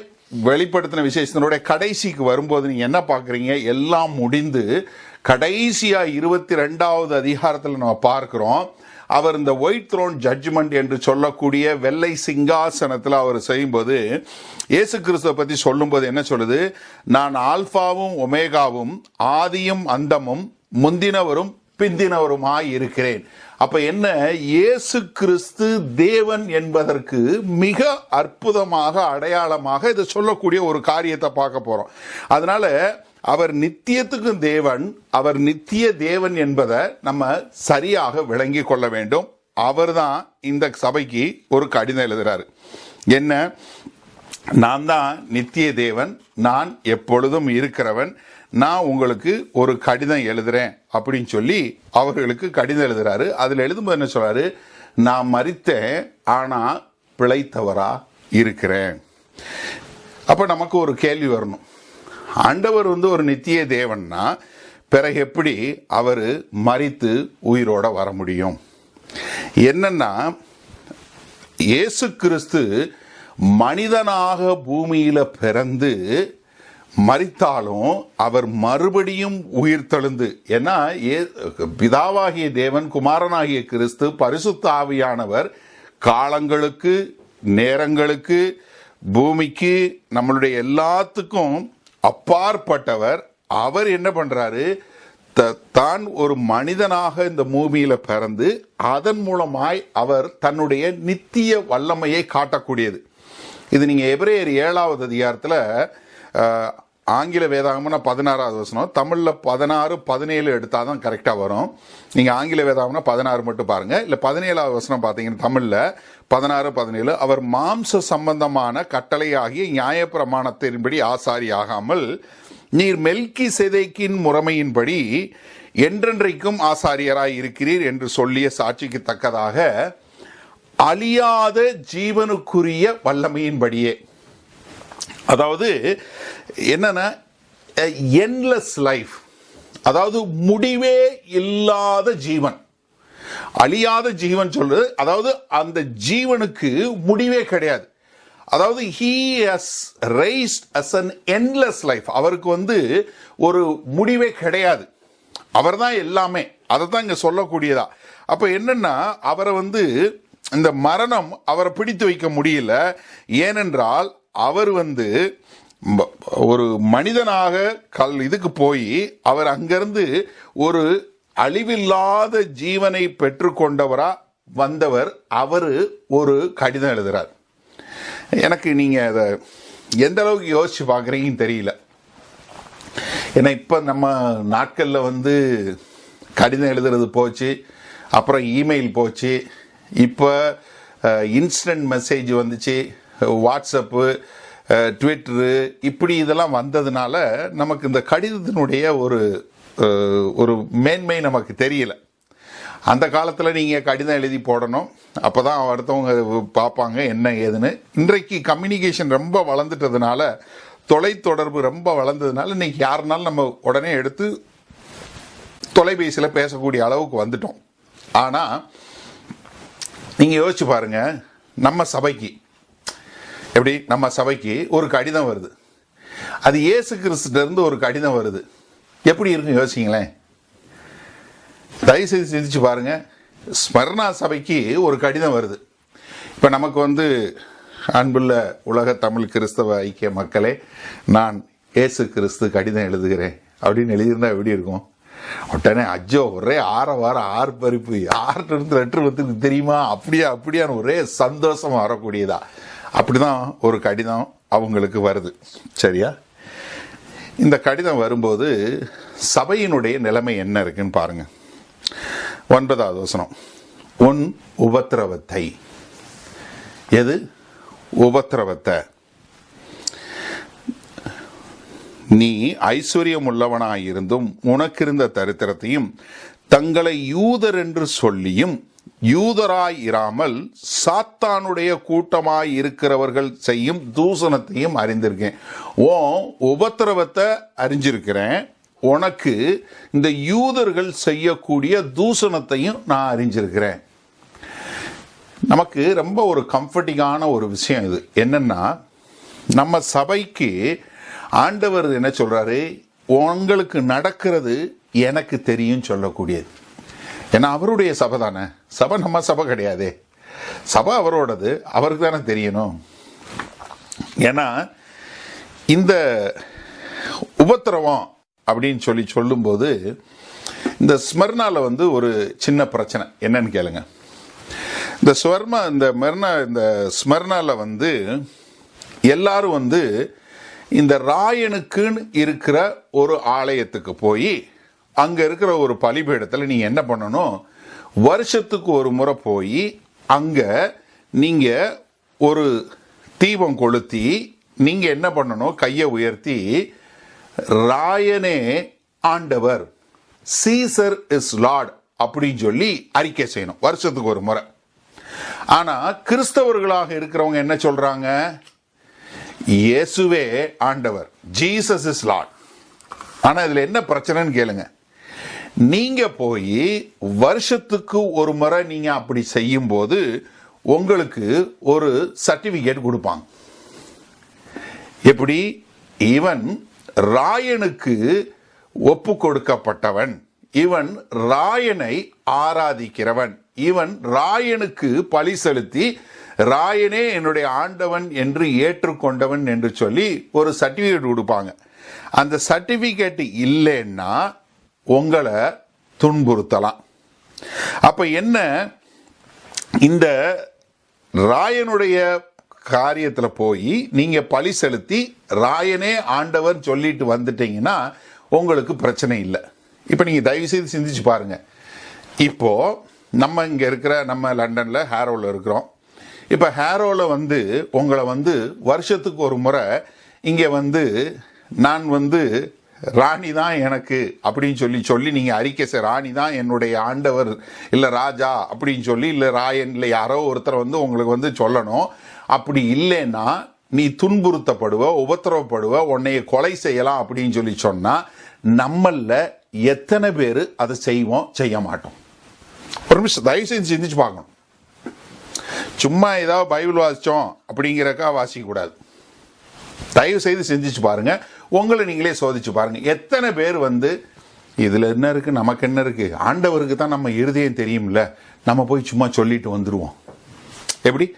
வெளிப்படுத்தின விசேஷத்தினுடைய கடைசிக்கு வரும்போது நீங்க என்ன பார்க்குறீங்க? எல்லாம் முடிந்து கடைசியா 22வது அதிகாரத்தில் நம்ம பார்க்கிறோம், அவர் இந்த ஒயிட் த்ரோன் ஜட்ஜ்மெண்ட் என்று சொல்லக்கூடிய வெள்ளை சிங்காசனத்தில் அவர் செய்யும்போது இயேசு கிறிஸ்துவை பற்றி சொல்லும்போது என்ன சொல்லுது? நான் ஆல்பாவும் ஒமேகாவும் ஆதியும் அந்தமும் முந்தினவரும் பிந்தினவருமாய் இருக்கிறேன். அப்ப என்ன? இயேசு கிறிஸ்து தேவன் என்பதற்கு மிக அற்புதமாக அடையாளமாக இதை சொல்லக்கூடிய ஒரு காரியத்தை பார்க்க போறோம். அதனால அவர் நித்தியத்துக்கும் தேவன், அவர் நித்திய தேவன் என்பதை நம்ம சரியாக விளங்கி கொள்ள வேண்டும். அவர் தான் இந்த சபைக்கு ஒரு கடிதம் எழுதுறாரு. என்ன? நான் தான் நித்திய தேவன், நான் எப்பொழுதும் இருக்கிறவன், நான் உங்களுக்கு ஒரு கடிதம் எழுதுறேன் அப்படின்னு சொல்லி அவர்களுக்கு கடிதம் எழுதுறாரு. அதுல எழுதும்போது என்ன சொல்றாரு? நான் மரித்தேன், ஆனா பிழைத்தவரா இருக்கிறேன். அப்ப நமக்கு ஒரு கேள்வி வரணும், ஆண்டவர் ஒரு நித்திய தேவன்னா பிறகு எப்படி அவர் மரித்து உயிரோட வர முடியும்? என்னன்னா, இயேசு கிறிஸ்து மனிதனாக பூமியில பிறந்து மரித்தாலும் அவர் மறுபடியும் உயிர் தெழுந்து, ஏன்னா பிதாவாகிய தேவன், குமாரனாகிய கிறிஸ்து, பரிசுத்த ஆவியானவர் காலங்களுக்கு நேரங்களுக்கு பூமிக்கு நம்மளுடைய எல்லாத்துக்கும் அப்பாற்பட்டவர். அவர் என்ன பண்றாரு, தான் ஒரு மனிதனாக இந்த பூமியில பிறந்து அதன் மூலமாய் அவர் தன்னுடைய நித்திய வல்லமையை காட்டக்கூடியது. இது நீங்க எபிரேயர் 7வது அதிகாரத்துல ஆங்கில வேதாகம்னா 16வது வசனம், தமிழ்ல 16, 17 எடுத்தாதான் கரெக்டா வரும். நீங்க ஆங்கில வேதாகம்னா 16 மட்டும் பாருங்க, இல்ல 17வது வசனம் பாத்தீங்கன்னா தமிழ்ல 16, 17, அவர் மாம்ச சம்பந்தமான கட்டளை ஆகிய நியாயப்பிரமாணத்தின்படி ஆசாரி ஆகாமல் நீர் மெல்கிசேதேக்கின் முறைமையின்படி என்றென்றைக்கும் ஆசாரியராய் இருக்கிறீர் என்று சொல்லிய சாட்சிக்கு தக்கதாக அழியாத ஜீவனுக்குரிய வல்லமையின்படியே. அதாவது என்னன்னா, என்லெஸ் லைஃப், அதாவது முடிவே இல்லாத ஜீவன். அழியாத ஜீவன் சொல்றது, அதாவது அந்த ஜீவனுக்கு முடிவே கிடையாது. அதாவது he has raised as an endless life. அவருக்கு ஒரு முடிவே கிடையாது. அவர் தான் எல்லாமே. அதை தான் இங்க சொல்லக்கூடியதா. அப்ப என்னன்னா, அவரை இந்த மரணம் அவரை பிடித்து வைக்க முடியல. ஏனென்றால் அவர் ஒரு மனிதனாக இதுக்கு போய் அவர் அங்கிருந்து ஒரு அழிவில்லாத ஜீவனை பெற்றுக்கொண்டவரா வந்தவர். அவர் ஒரு கடிதம் எழுதுறார். எனக்கு நீங்க அதை எந்த அளவுக்கு யோசிச்சு பார்க்குறீங்கன்னு தெரியல. ஏன்னா இப்போ நம்ம நாட்களில் கடிதம் எழுதுறது போச்சு, அப்புறம் இமெயில் போச்சு, இப்போ இன்ஸ்டன்ட் மெசேஜ் வந்துச்சு, வாட்ஸ்அப்பு, ட்விட்டரு, இப்படி இதெல்லாம் வந்ததுனால நமக்கு இந்த கடிதத்தினுடைய ஒரு மேன்மை நமக்கு தெரியல. அந்த காலத்தில் நீங்கள் கடிதம் எழுதி போடணும், அப்போ தான் அடுத்தவங்க பார்ப்பாங்க என்ன ஏதுன்னு. இன்றைக்கு கம்யூனிகேஷன் ரொம்ப வளர்ந்துட்டதுனால, தொலைத்தொடர்பு ரொம்ப வளர்ந்ததுனால இன்னைக்கு யாருனாலும் நம்ம உடனே எடுத்து தொலைபேசியில் பேசக்கூடிய அளவுக்கு வந்துட்டோம். ஆனால் நீங்கள் யோசிச்சு பாருங்க, நம்ம சபைக்கு ஒரு கடிதம் வருது. அது இயேசு கிறிஸ்துவிலிருந்து ஒரு கடிதம் வருது. எப்படி இருக்கும் யோசிங்களேன். தயவுசெய்து சிந்திச்சு பாருங்க. ஸ்மரணா சபைக்கு ஒரு கடிதம் வருது. இப்போ நமக்கு அன்புள்ள உலக தமிழ் கிறிஸ்தவ ஐக்கிய மக்களே, நான் இயேசு கிறிஸ்து கடிதம் எழுதுகிறேன் அப்படின்னு எழுதியிருந்தா எப்படி இருக்கும்? உடனே அஜோ ஒரே ஆர்ப்பரிப்பு, யார்கிட்ட லெட்டர் தெரியுமா, அப்படியான ஒரே சந்தோஷம் வரக்கூடியதா. அப்படிதான் ஒரு கடிதம் அவங்களுக்கு வருது. சரியா? இந்த கடிதம் வரும்போது சபையினுடைய நிலைமை என்ன இருக்குன்னு பாருங்க. 9வது வசனம், உன் உபத்திரவத்தை. எது உபத்திரவத்தை? நீ ஐஸ்வர்யம் உள்ளவனாயிருந்தும் உனக்கிருந்த தரித்திரத்தையும் தங்களை யூதர் என்று சொல்லியும் யூதராய் இராமல் சாத்தானுடைய கூட்டமாய் இருக்கிறவர்கள் செய்யும் தூசணத்தையும் அறிந்திருக்கேன். உபத்திரவத்தை அறிஞ்சிருக்கிறேன், உனக்கு இந்த யூதர்கள் செய்யக்கூடிய தூசணத்தையும் நான் அறிஞ்சிருக்கிறேன். நமக்கு ரொம்ப ஒரு கம்ஃபர்டிங்கான ஒரு விஷயம் இது. என்னன்னா, நம்ம சபைக்கு ஆண்டவர் என்ன சொல்றாரு, உங்களுக்கு நடக்கிறது எனக்கு தெரியும் சொல்லக்கூடியது. ஏன்னா அவருடைய சபை தானே. சபை நம்ம சபை கிடையாது, சபை அவரோடது, அவருக்கு தானே தெரியணும். ஏன்னா இந்த உபத்திரவம் அப்படின்னு சொல்லும்போது இந்த ஸ்மர்னால ஒரு சின்ன பிரச்சனை என்னன்னு கேளுங்க. இந்த ஸ்மர்னால எல்லாரும் இந்த ராயனுக்குன்னு இருக்கிற ஒரு ஆலயத்துக்கு போய் அங்க இருக்கிற ஒரு பலிபீடத்தில் நீங்க என்ன பண்ணணும், வருஷத்துக்கு ஒரு முறை போய் அங்க நீங்க ஒரு தீபம் கொளுத்தி நீங்க என்ன பண்ணணும், கையை உயர்த்தி ராயனே ஆண்டவர், சீசர் இஸ் லார்ட் அப்படின்னு சொல்லி அறிக்கை செய்யணும் வருஷத்துக்கு ஒரு முறை. ஆனா கிறிஸ்தவர்களாக இருக்கிறவங்க என்ன சொல்றாங்க, இயேசுவே ஆண்டவர், ஜீசஸ் இஸ் லார்ட். ஆனா இதுல என்ன பிரச்சனைன்னு கேளுங்க. நீங்க போய் வருஷத்துக்கு ஒரு முறை நீங்க அப்படி செய்யும் போது உங்களுக்கு ஒரு சர்டிபிகேட் கொடுப்பாங்க. எப்படி? இவன் ராயனுக்கு ஒப்பு கொடுக்கப்பட்டவன், இவன் ராயனை ஆராதிக்கிறவன், இவன் ராயனுக்கு பலி செலுத்தி ராயனே என்னுடைய ஆண்டவன் என்று ஏற்றுக்கொண்டவன் என்று சொல்லி ஒரு சர்டிபிகேட் கொடுப்பாங்க. அந்த சர்டிபிகேட் இல்லைன்னா உங்களை துன்புறுத்தலாம். அப்ப என்ன, இந்த ராயனுடைய காரியத்தில் போய் நீங்க பழி செலுத்தி ராயனே ஆண்டவர் சொல்லிட்டு வந்துட்டீங்கன்னா உங்களுக்கு பிரச்சனை இல்லை. இப்போ நீங்க தயவு செய்து சிந்திச்சு பாருங்க. இப்போ நம்ம இங்க இருக்கிற, நம்ம லண்டன்ல ஹேரோவில் இருக்கிறோம். இப்போ ஹேரோவில் உங்களை வருஷத்துக்கு ஒரு முறை இங்கே நான் ராணி தான் எனக்கு அப்படின்னு சொல்லி நீங்க அறிக்கை ராணி தான் என்னுடைய ஆண்டவர் இல்ல ராஜா அப்படின்னு சொல்லி, இல்ல ராயன் இல்ல யாரோ ஒருத்தர் உங்களுக்கு சொல்லணும். அப்படி இல்லைன்னா நீ துன்புறுத்தப்படுவ, உபத்திரவப்படுவ, உன்னைய கொலை செய்யலாம் அப்படின்னு சொன்னா நம்மள எத்தனை பேர் அதை செய்வோம், செய்ய மாட்டோம்? ஒரு நிமிஷம் தயவு செய்து சிந்திச்சு பார்க்கணும். சும்மா ஏதாவது பைபிள் வாசிச்சோம் அப்படிங்கிறக்கா வாசிக்க கூடாது. தயவு செய்து சிந்திச்சு பாருங்க, உங்களை நீங்களே சோதிச்சு பாருங்க. எத்தனை பேர் இதுல என்ன இருக்கு, நமக்கு என்ன இருக்கு, ஆண்டவருக்கு தான் நம்ம இருதயம் தெரியும்ல, நம்ம போய் சும்மா சொல்லிட்டு வந்துருவோம். எப்படி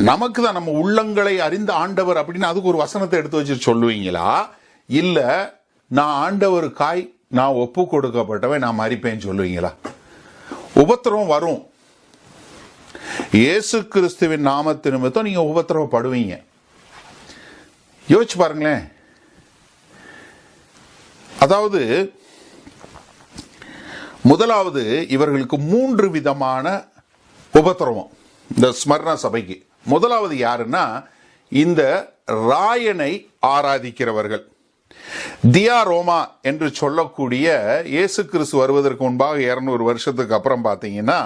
நமக்கு தான் நம்ம உள்ளங்களை அறிந்த ஆண்டவர் அப்படின்னு அதுக்கு ஒரு வசனத்தை எடுத்து வச்சு சொல்லுவீங்களா? இல்ல நான் ஆண்டவருக்காய் நான் ஒப்பு கொடுக்கப்பட்டவன் நான் மரிப்பேன்னு சொல்லுவீங்களா? உபத்திரவம் வரும். இயேசு கிறிஸ்துவின் நாமத்து நிமித்தம் நீங்க உபத்திரவப்படுவீங்க. யோசிச்சு பாருங்களேன். அதாவது முதலாவது இவர்களுக்கு 3 விதமான உபத்திரவம் இந்த ஸ்மரண சபைக்கு. முதலாவது யாருன்னா இந்த ராயனை ஆராதிக்கிறவர்கள். தியா ரோமா என்று சொல்லக்கூடிய, இயேசு கிறிஸ்து வருவதற்கு முன்பாக 200 வருஷத்துக்கு அப்புறம் பார்த்தீங்கன்னா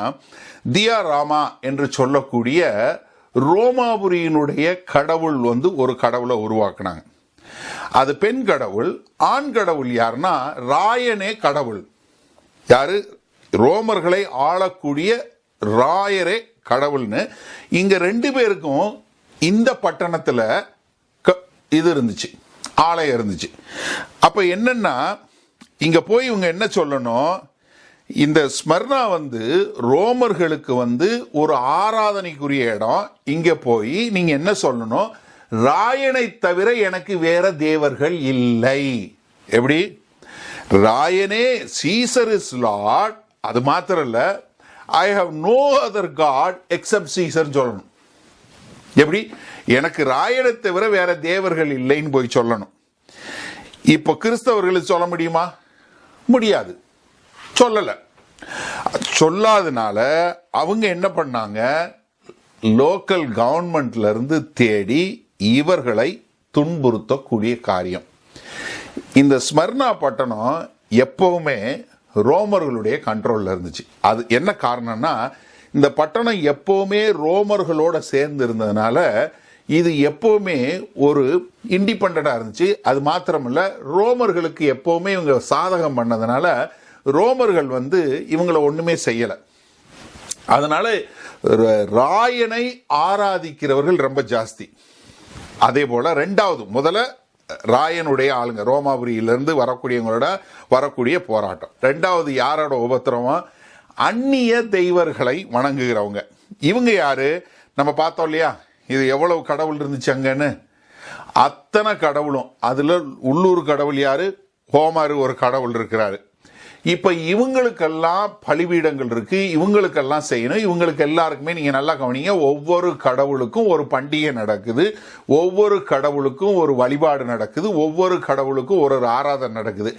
தியா ராமா என்று சொல்லக்கூடிய ரோமாபுரியினுடைய கடவுள் ஒரு கடவுளை உருவாக்குனாங்க. அது பெண் கடவுள். ஆண் கடவுள் யாருன்னா ராயனே கடவுள். யாரு? ரோமர்களை ஆளக்கூடிய ராயரே கடவுள்னு. இங்க 2 பேருக்கும் இந்த பட்டணத்துல இது இருந்துச்சு, ஆலயம் இருந்துச்சு. அப்ப என்னன்னா இங்க போய் இவங்க என்ன சொல்லணும், இந்த ஸ்மர்னா ரோமர்களுக்கு ஒரு ஆராதனைக்குரிய இடம். இங்க போய் நீங்க என்ன சொல்லணும், ராயனை தவிர எனக்கு வேற தேவர்கள் இல்லை. எப்படி? ராயனே சீசர் இஸ் லார்ட். அது மாத்திரம் இல்ல, I have no other god except Caesar சொல்லணும். எப்படி? எனக்கு ராயனை தவிர வேற தேவர்கள் இல்லைன்னு போய் சொல்லணும். இப்போ கிறிஸ்தவர்களுக்கு சொல்ல முடியுமா? முடியாது. சொல்லல. சொல்லாதனால அவங்க என்ன பண்ணாங்க, லோக்கல் கவர்மெண்ட்ல இருந்து தேடி இவர்களை துன்புறுத்தக்கூடிய காரியம். இந்த ஸ்மர்னா பட்டணம் எப்பவுமே ரோமர்களுடைய கண்ட்ரோல்ல இருந்துச்சு. அது என்ன காரணம்னா, இந்த பட்டணம் எப்பவுமே ரோமர்களோட சேர்ந்து இருந்ததுனால இது எப்பவுமே ஒரு இண்டிபெண்டா இருந்துச்சு. அது மாத்திரமல்ல, ரோமர்களுக்கு எப்பவுமே இவங்க சாதகம் பண்ணதுனால ரோமர்கள் இவங்களை ஒண்ணுமே செய்யல. அதனால ராயனை ஆராதிக்கிறவர்கள் ரொம்ப ஜாஸ்தி. அதே போல ரெண்டாவது, முதல்ல ராயனுடைய ஆளுங்க ரோமாபுரியிலிருந்து வரக்கூடியவங்களோட வரக்கூடிய போராட்டம். ரெண்டாவது யாரோட உபத்திரவம்? அந்நிய தெய்வர்களை வணங்குகிறவங்க. இவங்க யாரு? நம்ம பார்த்தோம் இல்லையா, இது எவ்வளவு கடவுள் இருந்துச்சு அங்கன்னு. அத்தனை கடவுளும், அதுல உள்ளூர் கடவுள் யாரு? ஹோமர் ஒரு கடவுள் இருக்கிறாரு. இப்ப இவங்களுக்கெல்லாம் பலிபீடங்கள் இருக்கு, இவங்களுக்கெல்லாம் செய்யணும். இவங்களுக்கு எல்லாருக்குமே நீங்க நல்லா கவனிங்க, ஒவ்வொரு கடவுளுக்கும் ஒரு பண்டிகை நடக்குது, ஒவ்வொரு கடவுளுக்கும் ஒரு வழிபாடு நடக்குது, ஒவ்வொரு கடவுளுக்கும் ஒரு ஆராதனை நடக்குது.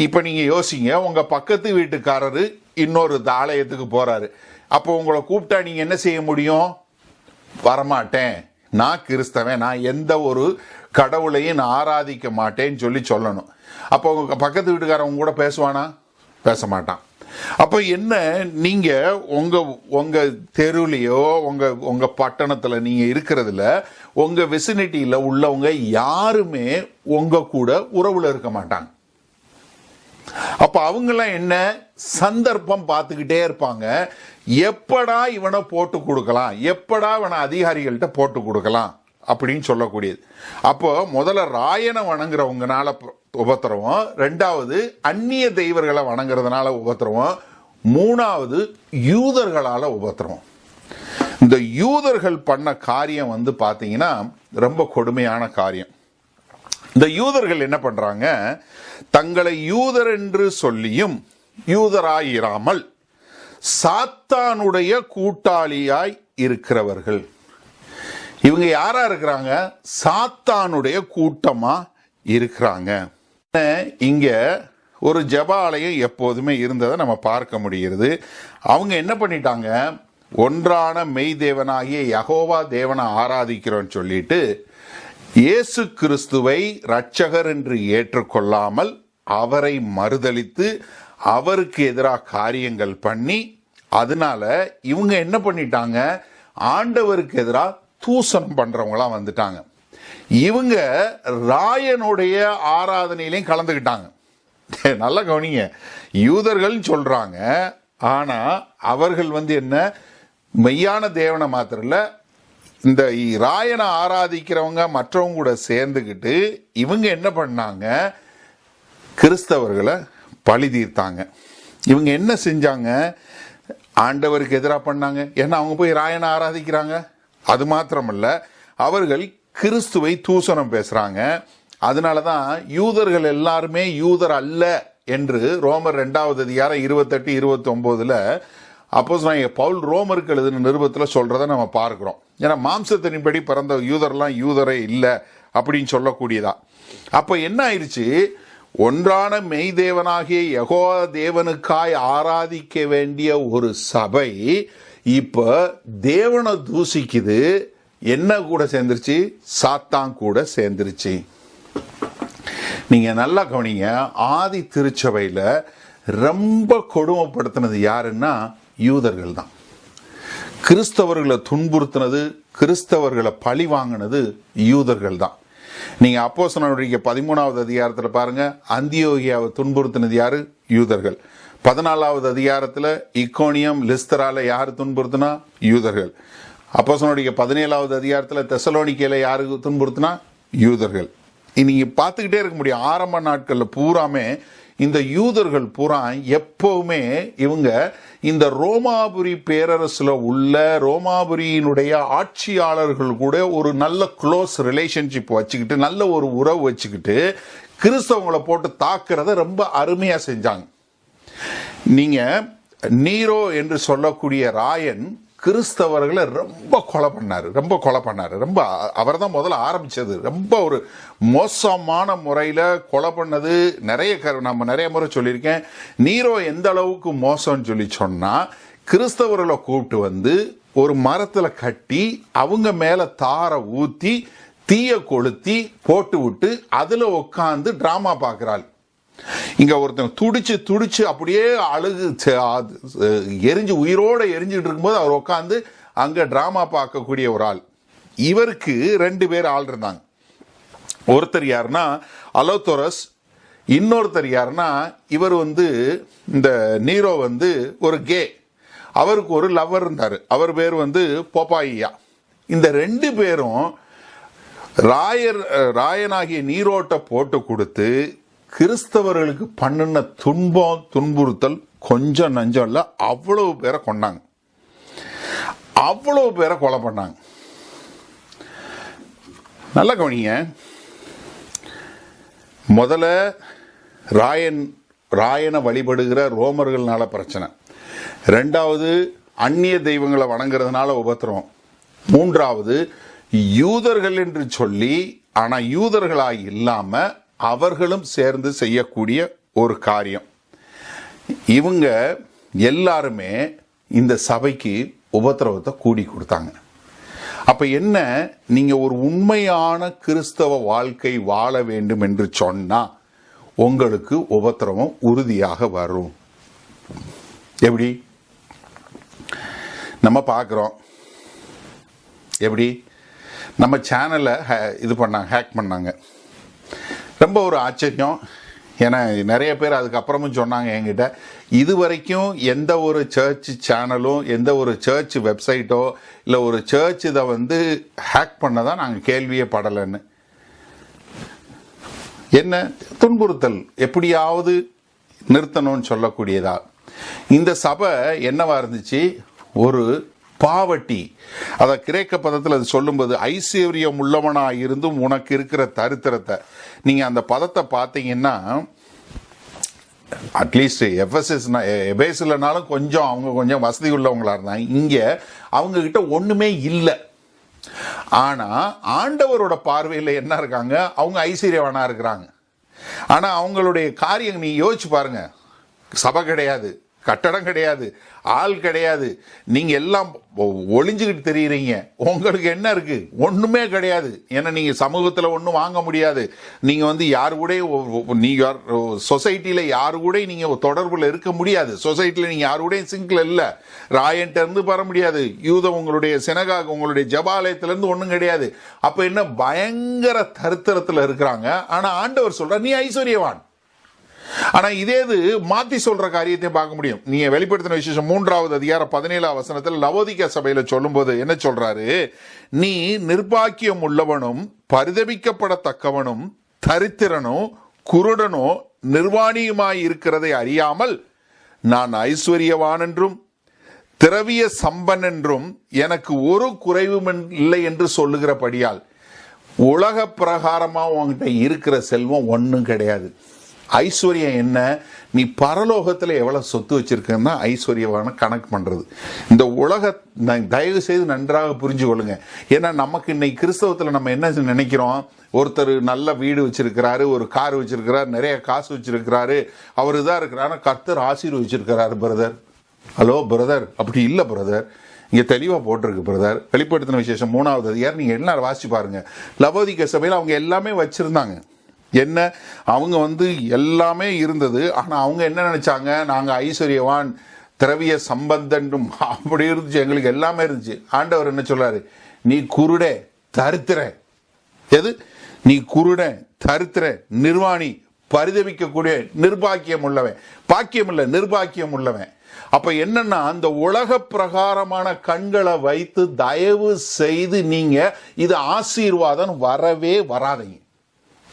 இப்ப நீங்க யோசிங்க, உங்க பக்கத்து வீட்டுக்காரரு இன்னொரு ஆலயத்துக்கு போறாரு. அப்போ உங்களை கூப்பிட்டா நீங்க என்ன செய்ய முடியும்? வரமாட்டேன், நான் கிறிஸ்தவன், நான் எந்த ஒரு கடவுளையும் நான் ஆராதிக்க மாட்டேன்னு சொல்லணும். அப்போ உங்க பக்கத்து வீட்டுக்காரங்க கூட பேசுவானா? பேச மாட்டான். அப்ப என்ன, நீங்க உங்க தெருவுலையோ உங்க பட்டணத்துல நீங்க இருக்கிறதுல உங்க விசினிட்டியில உள்ளவங்க யாருமே உங்க கூட உறவுல இருக்க மாட்டாங்க. அப்ப அவங்கெல்லாம் என்ன, சந்தர்ப்பம் பார்த்துக்கிட்டே இருப்பாங்க, எப்படா இவனை போட்டு கொடுக்கலாம், எப்படா இவனை அதிகாரிகள்கிட்ட போட்டு கொடுக்கலாம் அப்படின்னு சொல்லக்கூடியது. அப்போ முதல்ல ராயனை வணங்குறவங்கனால உபத்திரவம், ரெண்டாவது அந்நிய தெய்வர்களை வணங்குறதுனால உபத்திரவம், மூணாவது யூதர்களால உபத்திரவம். இந்த யூதர்கள் பண்ண காரியம் வந்து பாத்தீங்கன்னா ரொம்ப கொடுமையான காரியம். இந்த யூதர்கள் என்ன பண்றாங்க, தங்களை யூதர் என்று சொல்லியும் யூதராயிராமல் சாத்தானுடைய கூட்டாளியாய் இருக்கிறவர்கள். இவங்க யாரா இருக்கிறாங்க, சாத்தானுடைய கூட்டமா இருக்கிறாங்க. இங்க ஒரு ஜெப ஆலயம் எப்போதுமே இருந்ததை நம்ம பார்க்க முடிகிறது. அவங்க என்ன பண்ணிட்டாங்க, ஒன்றான மெய் தேவனாகிய யெகோவா தேவனை ஆராதிக்கிறோன்னு சொல்லிட்டு இயேசு கிறிஸ்துவை இரட்சகர் என்று ஏற்றுக்கொள்ளாமல் அவரை மறுதலித்து அவருக்கு எதிராக காரியங்கள் பண்ணி, அதனால இவங்க என்ன பண்ணிட்டாங்க, ஆண்டவருக்கு எதிராக தூசணம் பண்றவங்களாம் வந்துட்டாங்க. இவங்க ராயனுடைய ஆராதனையிலையும் கலந்துக்கிட்டாங்க. நல்லா கவனிங்க, யூதர்கள் சொல்றாங்க, ஆனா அவர்கள் வந்து என்ன, மெய்யான தேவனை மாத்திரம் இல்ல, இந்த ராயனை ஆராதிக்கிறவங்க மற்றவங்க கூட சேர்ந்துக்கிட்டு இவங்க என்ன பண்ணாங்க, கிறிஸ்தவர்களை பழி தீர்த்தாங்க. இவங்க என்ன செஞ்சாங்க, ஆண்டவருக்கு எதிராக பண்ணாங்க. ஏன்னா அவங்க போய் ராயனை ஆராதிக்கிறாங்க. அது மாத்திரமல்ல, அவர்கள் கிறிஸ்துவை தூசணம் பேசுறாங்க. அதனாலதான் யூதர்கள் எல்லாருமே யூதர் அல்ல என்று ரோமர் 2வது அதிகாரம் 28, 29 அப்போஸ்தலனாகிய பவுல் ரோமருக்கு எழுதின நிருபத்தில் சொல்றதை நம்ம பார்க்கிறோம். ஏன்னா மாம்சத்தின்படி பிறந்த யூதர்லாம் யூதரே இல்லை அப்படின்னு சொல்லக்கூடியதா. அப்ப என்ன ஆயிடுச்சு, ஒன்றான மெய் தேவனாகிய யெகோவா தேவனுக்காய் ஆராதிக்க வேண்டிய ஒரு சபை இப்ப தேவனை தூசிக்குது. என்ன கூட சேர்ந்துருச்சு, சாத்தான் கூட சேர்ந்துருச்சு. நீங்க நல்லா கவனிங்க, ஆதி திருச்சபையில ரொம்ப கொடுமைப்படுத்தினது யாருன்னா யூதர்கள் தான். கிறிஸ்தவர்களை துன்புறுத்தினது, கிறிஸ்தவர்களை பழி வாங்கினது யூதர்கள் தான். நீங்க அப்போஸ்தலனுடைய 13வது அதிகாரத்தில் பாருங்க, அந்தியோகியாவை துன்புறுத்தினது யாரு, யூதர்கள். 14வது அதிகாரத்தில் இக்கோனியம் லிஸ்தரால யாரு துன்புறுத்தினா, யூதர்கள். அப்போஸ்தலனுடைய 17வது அதிகாரத்தில் தெசலோனிக்கேல யாருக்கு துன்புறுத்தினா, யூதர்கள். நீங்க பார்த்துக்கிட்டே இருக்க முடியும். ஆரம்ப நாட்கள்ல பூராமே இந்த யூதர்கள் பூரா எப்பவுமே இவங்க இந்த ரோமாபுரி பேரரசுல உள்ள ரோமாபுரியினுடைய ஆட்சியாளர்கள் கூட ஒரு நல்ல க்ளோஸ் ரிலேஷன்ஷிப் வச்சுக்கிட்டு, நல்ல ஒரு உறவு வச்சுக்கிட்டு கிறிஸ்தவங்களை போட்டு தாக்குறத ரொம்ப அருமையா செஞ்சாங்க. நீங்க நீரோ என்று சொல்லக்கூடிய ராயன் கிறிஸ்தவர்களை ரொம்ப கொலை பண்ணாரு. ரொம்ப அவர் தான் முதல்ல ஆரம்பிச்சது. ரொம்ப ஒரு மோசமான முறையில் கொலை பண்ணது நம்ம நிறைய முறை சொல்லியிருக்கேன். நீரோ எந்த அளவுக்கு மோசம்னு சொல்லி சொன்னா, கிறிஸ்தவர்களை கூப்பிட்டு வந்து ஒரு மரத்தில் கட்டி அவங்க மேல தாரை ஊத்தி தீய கொளுத்தி போட்டு விட்டு அதுல உட்காந்து டிராமா பார்க்கிறாள். இங்க ஒருத்தன் துடிச்சு அப்படியே அழுகு எரிஞ்சு உயிரோட எரிஞ்சுட்டு இருக்கும்போது அவர் உட்காந்து அங்க டிராமா பார்க்கக்கூடிய ஒரு ஆள். இவருக்கு 2 பேர் ஆள் இருந்தாங்க. ஒருத்தர் யாருன்னா அலோத்தோரஸ், இன்னொருத்தர் யாருன்னா இவர் வந்து இந்த நீரோ வந்து ஒரு கே, அவருக்கு ஒரு லவர் இருந்தாரு, அவர் பேர் வந்து போப்பாயியா. இந்த 2 பேரும் ராயனாகிய நீரோட்ட போட்டு கொடுத்து கிறிஸ்தவர்களுக்கு பண்ணின துன்புறுத்தல் கொஞ்சம் நஞ்சம் இல்ல, அவ்வளவு பேரை கொண்டாங்க, அவ்வளவு பேரை கொலை பண்ணாங்க. நல்ல கவனிங்க, முதல்ல ராயனை வழிபடுகிற ரோமர்கள்னால பிரச்சனை, 2வது அந்நிய தெய்வங்களை வணங்குறதுனால உபத்திரம், 3வது யூதர்கள் என்று சொல்லி ஆனா யூதர்களாய் இல்லாம அவர்களும் சேர்ந்து செய்யக்கூடிய ஒரு காரியம். இவங்க எல்லாருமே இந்த சபைக்கு உபத்திரவத்தை கூடி கொடுத்தாங்க. அப்ப என்ன, நீங்க ஒரு உண்மையான கிறிஸ்தவ வாழ்க்கை வாழ வேண்டும் என்று சொன்னா உங்களுக்கு உபத்திரவம் உறுதியாக வரும். எப்படி நம்ம பார்க்கிறோம், எப்படி நம்ம சேனலை இது பண்ணாங்க, ஹேக் பண்ணாங்க. ரொம்ப ஒரு ஆச்சரியம். ஏன்னா நிறைய பேர் அதுக்கப்புறமும் சொன்னாங்க என்கிட்ட, இது வரைக்கும் எந்த ஒரு சர்ச் சேனலும் எந்த ஒரு சர்ச் வெப்சைட்டோ இல்லை ஒரு சர்ச் இதை வந்து ஹேக் பண்ணதான் நாங்கள் கேள்வியே படலைன்னு. என்ன துன்புறுத்தல் எப்படியாவது நிறுத்தணும்னு சொல்லக்கூடியதா. இந்த சபை என்னவா இருந்துச்சு, ஒரு பாவட்டி. அத கிரேக்க பதத்தில் அது சொல்லும்போது ஐஸ்வர்யம் உள்ளவனா இருந்தும் உனக்கு இருக்கிற தரித்திரத்தை, நீங்க அந்த பதத்தை பார்த்தீங்கன்னா அட்லீஸ்ட் எபேஸ்லனாலும் கொஞ்சம் அவங்க கொஞ்சம் வசதி உள்ளவங்களா இருந்தாங்க. இங்க அவங்க கிட்ட ஒண்ணுமே இல்லை. ஆனா ஆண்டவரோட பார்வையில் என்ன இருக்காங்க, அவங்க ஐஸ்வர்யவானா இருக்கிறாங்க. ஆனா அவங்களுடைய காரியம் நீ யோசிச்சு பாருங்க, சபை கிடையாது, கட்டடம் கிடையாது, ஆள் கிடையாது, நீங்க எல்லாம் ஒளிஞ்சுக்கிட்டு தெரியுறீங்க. உங்களுக்கு என்ன இருக்கு? ஒண்ணுமே கிடையாது. ஏன்னா நீங்க சமூகத்துல ஒன்றும் வாங்க முடியாது. நீங்க வந்து யாரு கூட, நீங்க சொசைட்டில யாரு கூட நீங்க தொடர்புல இருக்க முடியாது. சொசைட்டில நீங்க யாரு கூட சிங்க்ல இல்ல, ராயன்ட்ட இருந்து வர முடியாது, யூத உங்களுடைய சினகாக உங்களுடைய ஜபாலயத்துல இருந்து ஒண்ணும் கிடையாது. அப்ப என்ன பயங்கர தரித்திரத்துல இருக்கிறாங்க. ஆனா ஆண்டவர் சொல்ற நீ ஐஸ்வர்யவான். ஆனா இதே இது மாத்தி சொல்ற காரியத்தை பார்க்க முடியும். நீங்க வெளிப்படுத்தின விசேஷம் 3வது அதிகாரம் 17வது வசனத்தில் லவோதிக்கா சபையில சொல்லும் போது என்ன சொல்றாரு, நீ நிர்பாக்கியம் உள்ளவனும் பரிதபிக்கப்படத்தக்கவனும் தரித்திரனும் குருடனோ நிர்வாணியுமாய் இருக்கிறதை அறியாமல் நான் ஐஸ்வர்யவான் என்றும் திரவிய சம்பன் என்றும் எனக்கு ஒரு குறைவும் இல்லை என்று சொல்லுகிறபடியால் உலக பிரகாரமா உங்ககிட்ட இருக்கிற செல்வம் ஒன்றும் கிடையாது. ஐஸ்வர்யம் என்ன? நீ பரலோகத்தில் எவ்வளவு சொத்து வச்சிருக்கன்னா ஐஸ்வர்யவான கணக்கு பண்றது. இந்த உலக தயவு செய்து நன்றாக புரிஞ்சு கொள்ளுங்க. ஏன்னா நமக்கு இன்னைக்கு கிறிஸ்தவத்தில் நம்ம என்ன நினைக்கிறோம், ஒருத்தர் நல்ல வீடு வச்சிருக்கிறாரு, ஒரு கார் வச்சிருக்கிறாரு, நிறைய காசு வச்சிருக்கிறாரு, அவர் இதாக இருக்கிறாரு, கர்த்தர் ஆசீர்வதிச்சிருக்கிறாரு. பிரதர், ஹலோ பிரதர், அப்படி இல்லை பிரதர். இங்க தெளிவா போட்டிருக்கு பிரதர். வெளிப்படுத்தின விசேஷம் 3வது அதிகாரம் நீங்க எல்லாரும் வாசிச்சு பாருங்க. லவோதிக்கா சபையில் அவங்க எல்லாமே வச்சிருந்தாங்க. என்ன, அவங்க வந்து எல்லாமே இருந்தது. ஆனா அவங்க என்ன நினைச்சாங்க, நாங்க ஐஸ்வர்யவான் திரவிய சம்பந்தம் அப்படி இருந்துச்சு, எங்களுக்கு எல்லாமே இருந்துச்சு. ஆண்டவர் என்ன சொல்றாரு, நீ குருடே தரித்திர. எது? நீ குருடே தரித்திர நிர்வாணி பரிதபிக்கக்கூடிய நிர்பாக்கியம் உள்ளவன். பாக்கியம் இல்ல, நிர்பாக்கியம் உள்ளவன். அப்ப என்னன்னா, அந்த உலக பிரகாரமான கண்களை வைத்து தயவு செய்து நீங்க இது ஆசீர்வாதம் வரவே வராதீங்க.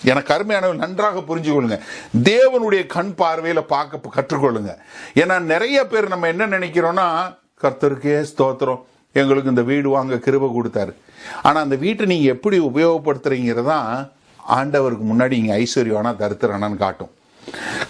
எனக்கு அருமையானவர்கள் நன்றாக புரிஞ்சு கொள்ளுங்க. தேவனுடைய கண் பார்வையில பார்க்க கற்றுக்கொள்ளுங்க. ஏன்னா நிறைய பேர் நம்ம என்ன நினைக்கிறோம்னா, கர்த்தருக்கே ஸ்தோத்திரம், எங்களுக்கு இந்த வீடு வாங்க கிருபை கொடுத்தாரு. ஆனா அந்த வீட்டை நீங்க எப்படி உபயோகப்படுத்துறீங்கிறதான் ஆண்டவருக்கு முன்னாடி நீங்க ஐஸ்வர்யவானா தரித்திரனான்னு காட்டும்.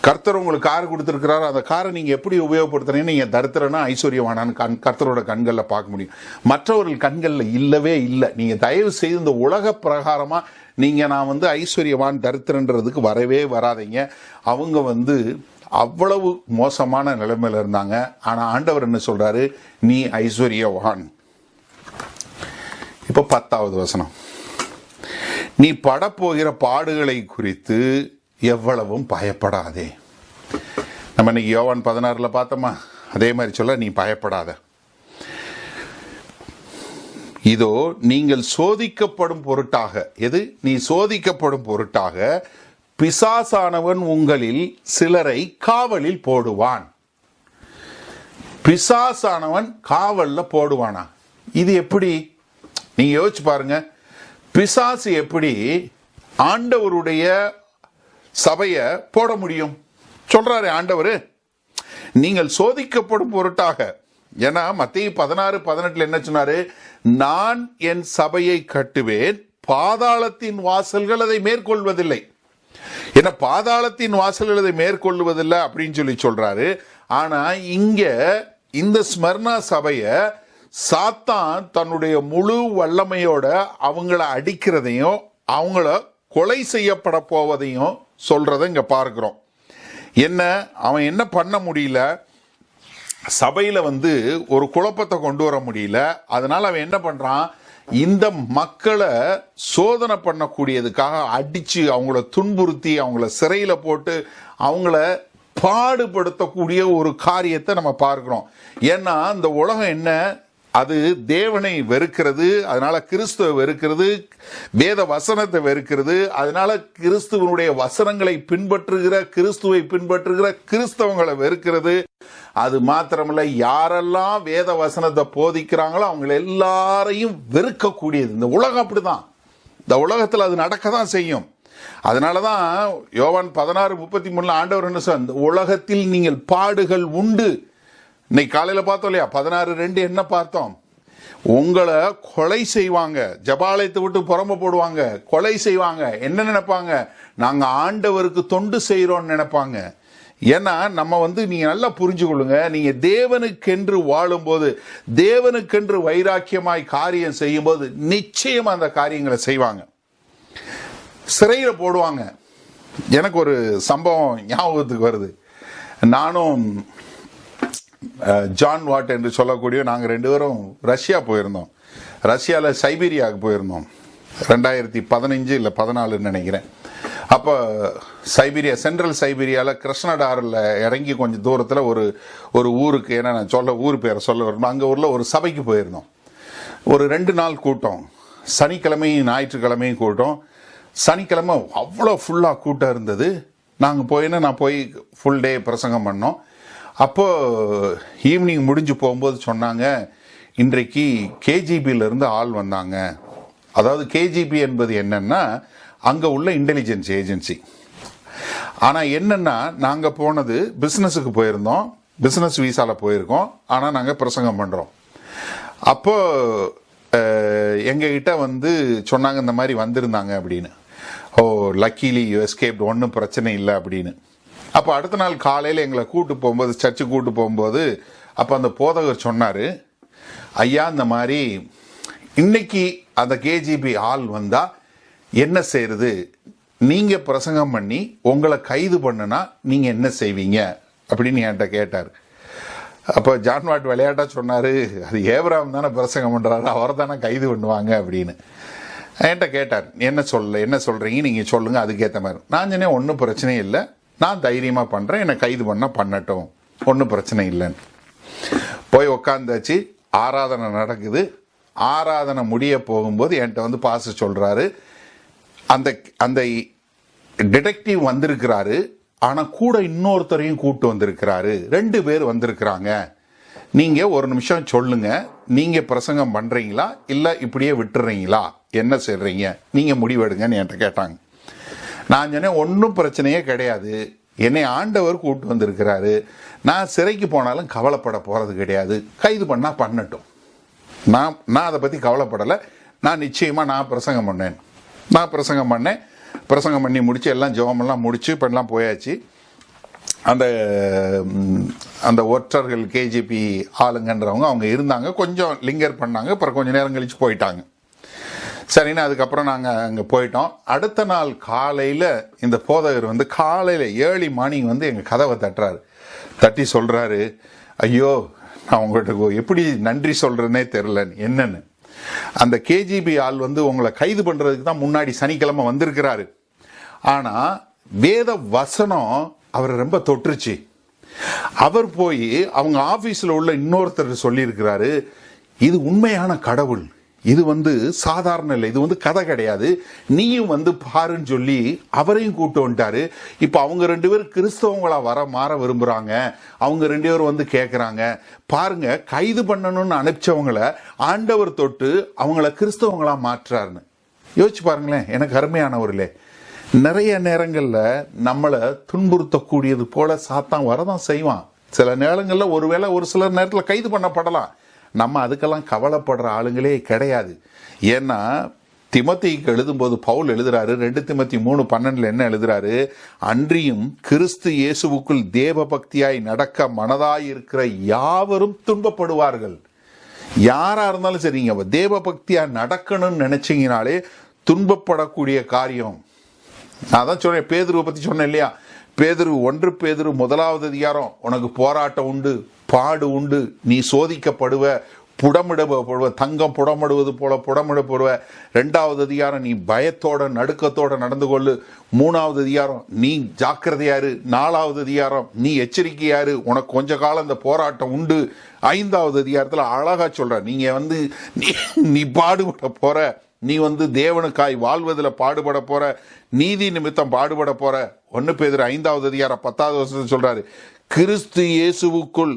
கர்த்தர் உங்களுக்கு கார் கொடுத்துருக்கிறாரு, அந்த காரை நீங்க எப்படி உபயோகப்படுத்துறீங்கன்னு நீங்க தரித்திரனா ஐஸ்வர்யவானான்னு கர்த்தரோட கண்கள்ல பார்க்க முடியும். மற்றவர்கள் கண்கள்ல இல்லவே இல்லை. நீங்க தயவு செய்து இந்த உலக பிரகாரமா நீங்க நான் வந்து ஐஸ்வர்யவான் தரித்திரன்றதுக்கு வரவே வராதீங்க. அவங்க வந்து அவ்வளவு மோசமான நிலைமையில இருந்தாங்க. ஆனா ஆண்டவர் என்ன சொல்றாரு, நீ ஐஸ்வர்யவான். இப்ப 10வது வசனம், நீ படப்போகிற பாடுகளை குறித்து எவ்வளவும் பயப்படாதே. நம்ம இன்னைக்கு யோவான் 16 பார்த்தோமா, அதே மாதிரி சொல்ல, நீ பயப்படாத. இதோ நீங்கள் சோதிக்கப்படும் பொருட்டாக, எது? நீ சோதிக்கப்படும் பொருட்டாக பிசாசானவன் உங்களில் சிலரை காவலில் போடுவான். பிசாசானவன் காவல்ல போடுவானா? இது எப்படி? நீங்க யோசிச்சு பாருங்க. பிசாசு எப்படி ஆண்டவருடைய சபையை போட முடியும்? சொல்றாரு ஆண்டவர், நீங்கள் சோதிக்கப்படும் பொருட்டாக. ஏன்னா மத்தேயு 16:18 என்ன சொன்னாரு, நான் என் சபையை கட்டுவேன், பாதாளத்தின் வாசல்கள் அதை மேற்கொள்வதில்லை. ஏன்னா பாதாளத்தின் வாசல்கள் அதை மேற்கொள்வதில்லை அப்படின்னு சொல்றாரு. ஆனா இங்க இந்த ஸ்மர்னா சபைய சாத்தான் தன்னுடைய முழு வல்லமையோட அவங்கள அடிக்கிறதையும் அவங்கள கொலை செய்யப்பட போவதையும் சொல்றதை இங்க பார்க்கிறோம். என்ன, அவன் என்ன பண்ண முடியல, சபையில வந்து ஒரு குழப்பத்தை கொண்டு வர முடியல. அதனால அவன் என்ன பண்றான், இந்த மக்களை சோதனை பண்ணக்கூடியதுக்காக அடிச்சு அவங்கள துன்புறுத்தி அவங்கள சிறையில போட்டு அவங்கள பாடுபடுத்தக்கூடிய ஒரு காரியத்தை நம்ம பார்க்கிறோம். ஏன்னா இந்த உலகம் என்ன, அது தேவனை வெறுக்கிறது, அதனால கிறிஸ்துவை வெறுக்கிறது, வேத வசனத்தை வெறுக்கிறது. அதனால கிறிஸ்துவனுடைய வசனங்களை பின்பற்றுகிற, கிறிஸ்துவை பின்பற்றுகிற கிறிஸ்தவங்களை வெறுக்கிறது. அது மாத்திரமல்ல, யாரெல்லாம் வேத வசனத்தை போதிக்கிறாங்களோ அவங்க எல்லாரையும் வெறுக்கக்கூடியது. இந்த உலகம் அப்படிதான். இந்த உலகத்தில் அது நடக்க தான் செய்யும். அதனாலதான் யோவான் 16:33 ஆண்டவர் என்ன சொன்னார், இந்த உலகத்தில் நீங்கள் பாடுகள் உண்டு. இன்னைக்கு காலையில பார்த்தோம் இல்லையா, 16:2 என்ன பார்த்தோம், உங்களை கொலை செய்வாங்க, ஜபாலயத்தை விட்டு புறம்ப போடுவாங்க, கொலை செய்வாங்க. என்ன நினைப்பாங்க? நாங்க ஆண்டவருக்கு தொண்டு செய்யறோம்னு நினைப்பாங்க. ஏன்னா நம்ம நீங்க நல்லா புரிஞ்சு கொள்ளுங்க, நீங்க தேவனுக்கென்று வாழும்போது, தேவனுக்கென்று வைராக்கியமாய் காரியம் செய்யும் போது நிச்சயம் அந்த காரியங்களை செய்வாங்க. சிறையில போடுவாங்க. எனக்கு ஒரு சம்பவம் ஞாபகத்துக்கு வருது. நானும் ஜான் வாட் என்று சொல்லக்கூடிய நாங்கள் 2 பேரும் ரஷ்யா போயிருந்தோம். ரஷ்யாவில் சைபீரியாவுக்கு போயிருந்தோம். 2015 இல்லை 14 நினைக்கிறேன். அப்போ சைபீரியா, சென்ட்ரல் சைபீரியாவில் கிருஷ்ணடாரில் இறங்கி கொஞ்சம் தூரத்தில் ஒரு ஊருக்கு, ஏன்னா நான் ஊர் பேரை சொல்ல வரணும், அங்கே ஊரில் ஒரு சபைக்கு போயிருந்தோம். ஒரு 2 நாள் கூட்டம், சனிக்கிழமையும் ஞாயிற்றுக்கிழமையும் கூட்டம். சனிக்கிழமை அவ்வளோ ஃபுல்லாக கூட்டம் இருந்தது. நாங்கள் நான் போய் ஃபுல் டே பிரசங்கம் பண்ணோம். அப்போது ஈவினிங் முடிஞ்சு போகும்போது சொன்னாங்க, இன்றைக்கு கேஜிபியிலேருந்து ஆள் வந்தாங்க. அதாவது கேஜிபி என்பது என்னன்னா அங்கே உள்ள இன்டெலிஜென்ஸ் ஏஜென்சி. ஆனால் என்னன்னா நாங்கள் போனது பிஸ்னஸுக்கு போயிருந்தோம், பிஸ்னஸ் வீசாவில் போயிருக்கோம். ஆனால் நாங்கள் பிரசங்கம் பண்ணுறோம். அப்போ எங்ககிட்ட சொன்னாங்க இந்த மாதிரி வந்திருந்தாங்க அப்படின்னு. ஓ, லக்கிலி யூ எஸ்கேப்ட், ஒன்றும் பிரச்சனை இல்லை அப்படின்னு. அப்போ அடுத்த நாள் காலையில் எங்களை சர்ச்சுக்கு கூட்டு போகும்போது அப்போ அந்த போதகர் சொன்னார், ஐயா இந்த மாதிரி இன்னைக்கு அந்த கேஜிபி ஆள் வந்தால் என்ன செய்யறது, நீங்கள் பிரசங்கம் பண்ணி உங்களை கைது பண்ணுனா நீங்கள் என்ன செய்வீங்க அப்படின்னு என்கிட்ட கேட்டார். அப்போ ஜான் வாட் விளையாட்டா சொன்னார், அது ஏப்ரகாம் தானே பிரசங்கம் பண்ணுறாரு, அவரை தானே கைது பண்ணுவாங்க அப்படின்னு என்கிட்ட கேட்டார். என்ன சொல்கிறீங்க நீங்கள் சொல்லுங்கள், அதுக்கேற்ற மாதிரி. நான் சொன்னேன், ஒன்றும் பிரச்சனையும் இல்லை, நான் தைரியமாக பண்ணுறேன், என்னை கைது பண்ணால் பண்ணட்டும், ஒன்றும் பிரச்சனை இல்லைன்னு. போய் உக்காந்தாச்சு. ஆராதனை நடக்குது. ஆராதனை முடிய போகும்போது என்கிட்ட பாஸ்டர் சொல்கிறாரு, அந்த டிடெக்டிவ் வந்திருக்கிறாரு, ஆனால் கூட இன்னொருத்தரையும் கூட்டு வந்திருக்கிறாரு, 2 பேர் வந்திருக்கிறாங்க. நீங்கள் ஒரு நிமிஷம் சொல்லுங்க, நீங்கள் பிரசங்கம் பண்ணுறீங்களா இல்லை இப்படியே விட்டுறீங்களா, என்ன செய்கிறீங்க, நீங்கள் முடிவெடுங்கன்னு என்கிட்ட கேட்டாங்க. நான் சொன்னேன், ஒன்றும் பிரச்சனையே கிடையாது, என்னை ஆண்டவர் கூட்டு வந்திருக்கிறாரு, நான் சிறைக்கு போனாலும் கவலைப்பட போகிறது கிடையாது, கைது பண்ணால் பண்ணட்டும், நான் அதை பற்றி கவலைப்படலை, நான் நிச்சயமாக நான் பிரசங்கம் பண்ணேன். நான் பிரசங்கம் பண்ணி முடித்து எல்லாம் ஜெபமெல்லாம் முடித்து இப்போ எல்லாம் போயாச்சு. அந்த ஒற்றர்கள் கேஜிபி ஆளுங்கன்றவங்க அவங்க இருந்தாங்க, கொஞ்சம் லிங்கர் பண்ணாங்க, அப்புறம் கொஞ்சம் நேரம் கழித்து போயிட்டாங்க. சரின்னு அதுக்கப்புறம் நாங்கள் அங்கே போயிட்டோம். அடுத்த நாள் காலையில் இந்த போதகர் காலையில் ஏர்லி மார்னிங் எங்கள் கதவை தட்டி சொல்கிறாரு, ஐயோ நான் உங்கள்கிட்ட எப்படி நன்றி சொல்கிறேன்னே தெரில. என்னன்னு, அந்த கேஜிபி ஆள் உங்களை கைது பண்ணுறதுக்கு தான் முன்னாடி சனிக்கிழமை வந்திருக்கிறாரு, ஆனால் வேத வசனம் அவரை ரொம்ப தொற்றுச்சு. அவர் போய் அவங்க ஆஃபீஸில் உள்ள இன்னொருத்தர் சொல்லியிருக்கிறாரு, இது உண்மையான கடவுள், இது சாதாரண இல்லை, இது கதை கிடையாது, நீயும் பாருன்னு சொல்லி அவரையும் கூட்டு வந்துட்டாரு. இப்போ அவங்க 2 பேரும் கிறிஸ்தவங்களா மாற விரும்புகிறாங்க. அவங்க 2 பேரும் கேட்குறாங்க, பாருங்க கைது பண்ணணும்னு அனுப்பிச்சவங்களை ஆண்டவர் தொட்டு அவங்கள கிறிஸ்தவங்களா மாற்றுறாருன்னு. யோசிச்சு பாருங்களேன். எனக்கு அருமையானவர்களே, நிறைய நேரங்களில் நம்மளை துன்புறுத்தக்கூடியது போல சாத்தான் வரதான் செய்வான். சில நேரங்களில் ஒருவேளை ஒரு சிலர் நேரத்தில் கைது பண்ணப்படலாம். நம்ம அதுக்கெல்லாம் கவலைப்படுற ஆளுங்களே கிடையாது. ஏன்னா திமோத்தேயுக்கு எழுதும்போது பவுல் எழுதுறாரு, 2 தீமோத்தேயு 3:12 என்ன எழுதுறாரு, அன்றியும் கிறிஸ்து இயேசுவுக்குள் தேவ பக்தியாய் நடக்க மனதாய் இருக்கிற யாவரும் துன்பப்படுவார்கள். யாரா இருந்தாலும் சரிங்க, தேவ பக்தியா நடக்கணும்னு நினைச்சீங்கனாலே துன்பப்படக்கூடிய காரியம். நான் தான் சொன்னேன், பேதுருவை பத்தி சொன்னேன் இல்லையா, 1 பேதுரு 1வது அதிகாரம், உனக்கு போராட்டம் உண்டு, பாடு உண்டு, நீ சோதிக்கப்படுவ, புடமிடப்படுவ, தங்கம் புடமிடுவது போல புடமிடப்படுவ. 2வது அதிகாரம், நீ பயத்தோட நடுக்கத்தோட நடந்து கொள்ளு. 3வது அதிகாரம், நீ ஜாக்கிரதையாரு. 4வது அதிகாரம், நீ எச்சரிக்கையாரு, உனக்கு கொஞ்ச காலம் இந்த போராட்டம் உண்டு. 5வது அதிகாரத்துல அழகா சொல்ற, நீங்க நீ பாடுபட போற, நீ தேவனுக்காய் வாழ்வதில் பாடுபட போற, நீதி நிமித்தம் பாடுபட போற. 1 பேதுரு 5வது அதிகாரம் 10வது வசனத்தில் சொல்றாரு, கிறிஸ்து இயேசுவுக்குள்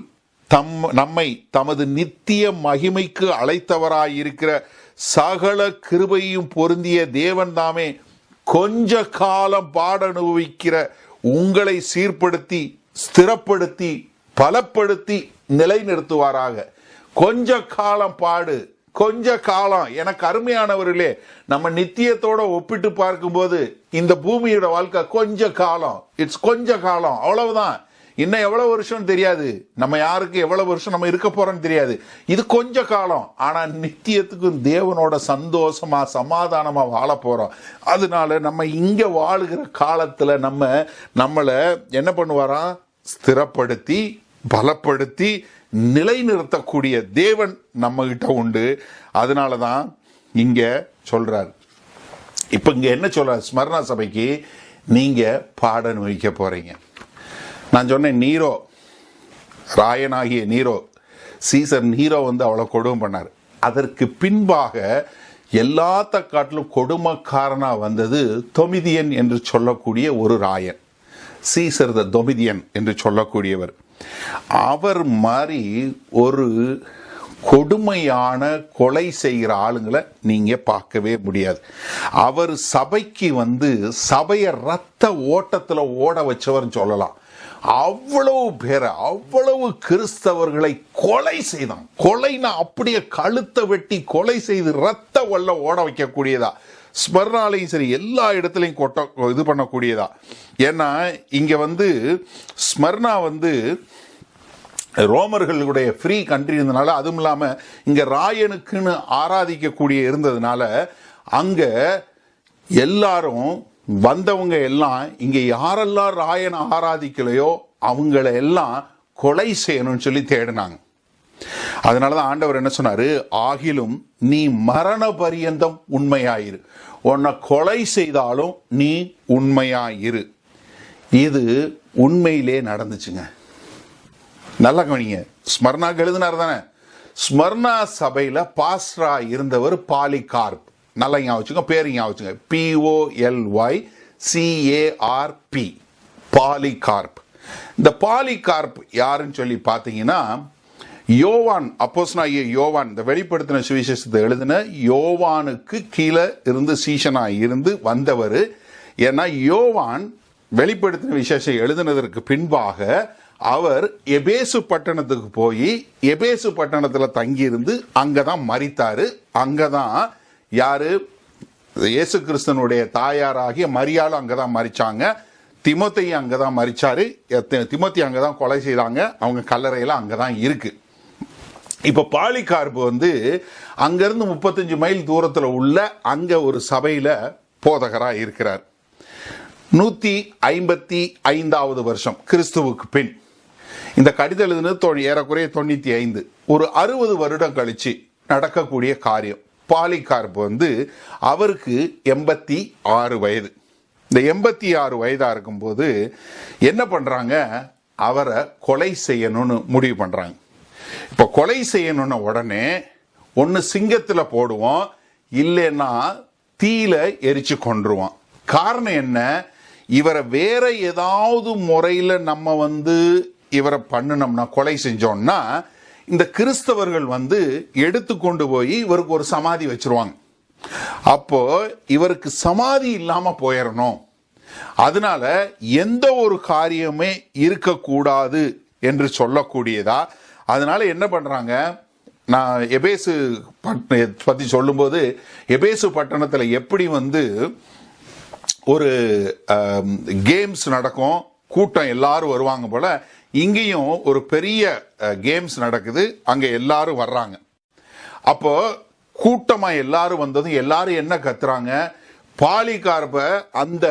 நம்மை தமது நித்திய மகிமைக்கு அழைத்தவராயிருக்கிற சகல கிருபையும் பொருந்திய தேவன் தாமே கொஞ்ச காலம் பாட அனுபவிக்கிற உங்களை சீர்படுத்தி ஸ்திரப்படுத்தி பலப்படுத்தி நிலைநிறுத்துவாராக. கொஞ்ச காலம் பாடு, கொஞ்ச காலம். எனக்கு அருமையானவர்களே, நம்ம நித்தியத்தோட ஒப்பிட்டு பார்க்கும்போது இந்த பூமியோட வாழ்க்கை கொஞ்ச காலம். இட்ஸ் கொஞ்ச காலம், அவ்வளவுதான். இன்னும் எவ்வளவு வருஷம் தெரியாது, நம்ம யாருக்கு எவ்வளவு வருஷம் நம்ம இருக்க போறோம்னு தெரியாது. இது கொஞ்ச காலம். ஆனா நித்தியத்துக்கும் தேவனோட சந்தோஷமா சமாதானமா வாழ போறோம். அதனால நம்ம இங்க வாழுகிற காலத்துல நம்மளை என்ன பண்ணுவாராம்? ஸ்திரப்படுத்தி பலப்படுத்தி நிலைநிறுத்தக்கூடிய தேவன் நம்ம கிட்ட உண்டு. அதனாலதான் இங்க சொல்றார். இப்ப இங்க என்ன சொல்றார்? ஸ்மரணா சபைக்கு நீங்க பாடம் வைக்க போறீங்க. நான் சொன்னேன், நீரோ, ராயனாகிய நீரோ, சீசர் நீரோ அவ்வளவு கொடுமை பண்ணார். அதற்கு பின்பாக எல்லாத்த காட்டிலும் கொடுமைக்காரனா வந்தது தொமிதியன் என்று சொல்லக்கூடிய ஒரு ராயன். சீசர் த தொமிதியன் என்று சொல்லக்கூடியவர். அவர் மாதிரி ஒரு கொடுமையான கொலை செய்கிற ஆளுங்களை நீங்க பார்க்கவே முடியாது. அவர் சபைக்கு சபையை ரத்த ஓட்டத்துல ஓட வச்சவர் சொல்லலாம். அவ்வளவு பேரை, அவ்வளவு கிறிஸ்தவர்களை கொலை செய்தான். கொலைனா அப்படியே கழுத்தை வெட்டி கொலை செய்து ரத்த வெள்ள ஓட வைக்கக்கூடியதா. ஸ்மர்னாலையும் சரி, எல்லா இடத்துலையும் இது பண்ணக்கூடியதா. ஏன்னா இங்க ஸ்மர்னா ரோமர்களுடைய ஃப்ரீ கண்ட்ரி இருந்தனால, அதுவும் இல்லாம இங்க ராயனுக்குன்னு ஆராதிக்கக்கூடிய இருந்ததுனால, அங்க எல்லாரும் வந்தவங்க எல்லாம் இங்க யாரெல்லாம் ராயனை ஆராதிக்கலையோ அவங்கள எல்லாம் கொலை செய்யணும்னு சொல்லி தேடினாங்க. அதனாலதான் ஆண்டவர் என்ன சொன்னாரு? ஆகிலும் நீ மரண பரியந்தம் உண்மையாயிரு, உன்னை கொலை செய்தாலும் நீ உண்மையாயிரு. இது உண்மையிலே நடந்துச்சுங்க. நல்ல கவனிங்க. ஸ்மர்னாக்கு எழுதினார் தானே. ஸ்மர்னா சபையில பாஸ்டரா இருந்தவர் பாலிகார்ப். நல்லா ஞாபகம் வச்சுங்க, பேரு ஞாபகம் வச்சுங்க. POLYCARP, Polycarp. இந்த பாலிகார்ப் யாருன்னு சொல்லி பார்த்தீங்கன்னா, யோவான், அப்போஸ்தலனாகிய யோவான், இந்த வெளிப்படுத்தின சுவிசேஷத்தை எழுதின யோவானுக்கு கீழே இருந்து சீஷனா இருந்து வந்தவர். ஏன்னா யோவான் வெளிப்படுத்தின விசேஷம் எழுதினதற்கு பின்பாக அவர் எபேசு பட்டணத்துக்கு போய் எபேசு பட்டணத்தில் தங்கியிருந்து அங்கதான் மரித்தாரு. அங்கதான் யாரு? இயேசு கிறிஸ்தனுடைய தாயாராகிய மரியாளும் அங்கதான் மரிச்சாங்க. திமோத்தேயும் அங்கதான் மரிச்சாரு. திமோத்தி அங்கதான் கொலை செய்தாங்க. அவங்க கல்லறையில அங்கதான் இருக்கு. இப்ப பாலிகார்பு அங்கிருந்து 35 மைல் தூரத்துல உள்ள அங்க ஒரு சபையில போதகரா இருக்கிறார். 155வது வருஷம் கிறிஸ்துவுக்கு பின். இந்த கடிதம் எழுதுனது ஏறக்குறைய 95. ஒரு 60 வருடம் கழிச்சு நடக்கக்கூடிய காரியம். பாலிகார்ப் அவருக்கு 86 வயது. இந்த 86 வயதா இருக்கும்போது என்ன பண்றாங்க? அவரை கொலை செய்யணும்னு முடிவு பண்றாங்க. இப்ப கொலை செய்யணும்னு உடனே ஒன்னு சிங்கத்துல போடுவோம், இல்லைன்னா தீயில எரிச்சு கொன்றுவான். காரணம் என்ன? இவரை வேற ஏதாவது முறையில நம்ம இவரை பண்ணணும்னா, கொலை செஞ்சோம்னா, இந்த கிறிஸ்தவர்கள் எடுத்துக்கொண்டு போய் இவருக்கு ஒரு சமாதி வச்சிருவாங்க. அப்போ இவருக்கு சமாதி இல்லாம போயிடணும். அதனால எந்த ஒரு காரியமே இருக்கக்கூடாது என்று சொல்லக்கூடியதா. அதனால என்ன பண்றாங்க? நான் எபேசு பத்தி சொல்லும்போது, எபேசு பட்டணத்துல எப்படி ஒரு கேம்ஸ் நடக்கும், கூட்டம் எல்லாரும் வருவாங்க போல, இங்கேயும் ஒரு பெரிய கேம்ஸ் நடக்குது. அங்க எல்லாரும் வர்றாங்க. அப்போ கூட்டமா எல்லாரும் வந்ததும் எல்லாரும் என்ன கத்துறாங்க? பாலிகார்ப, அந்த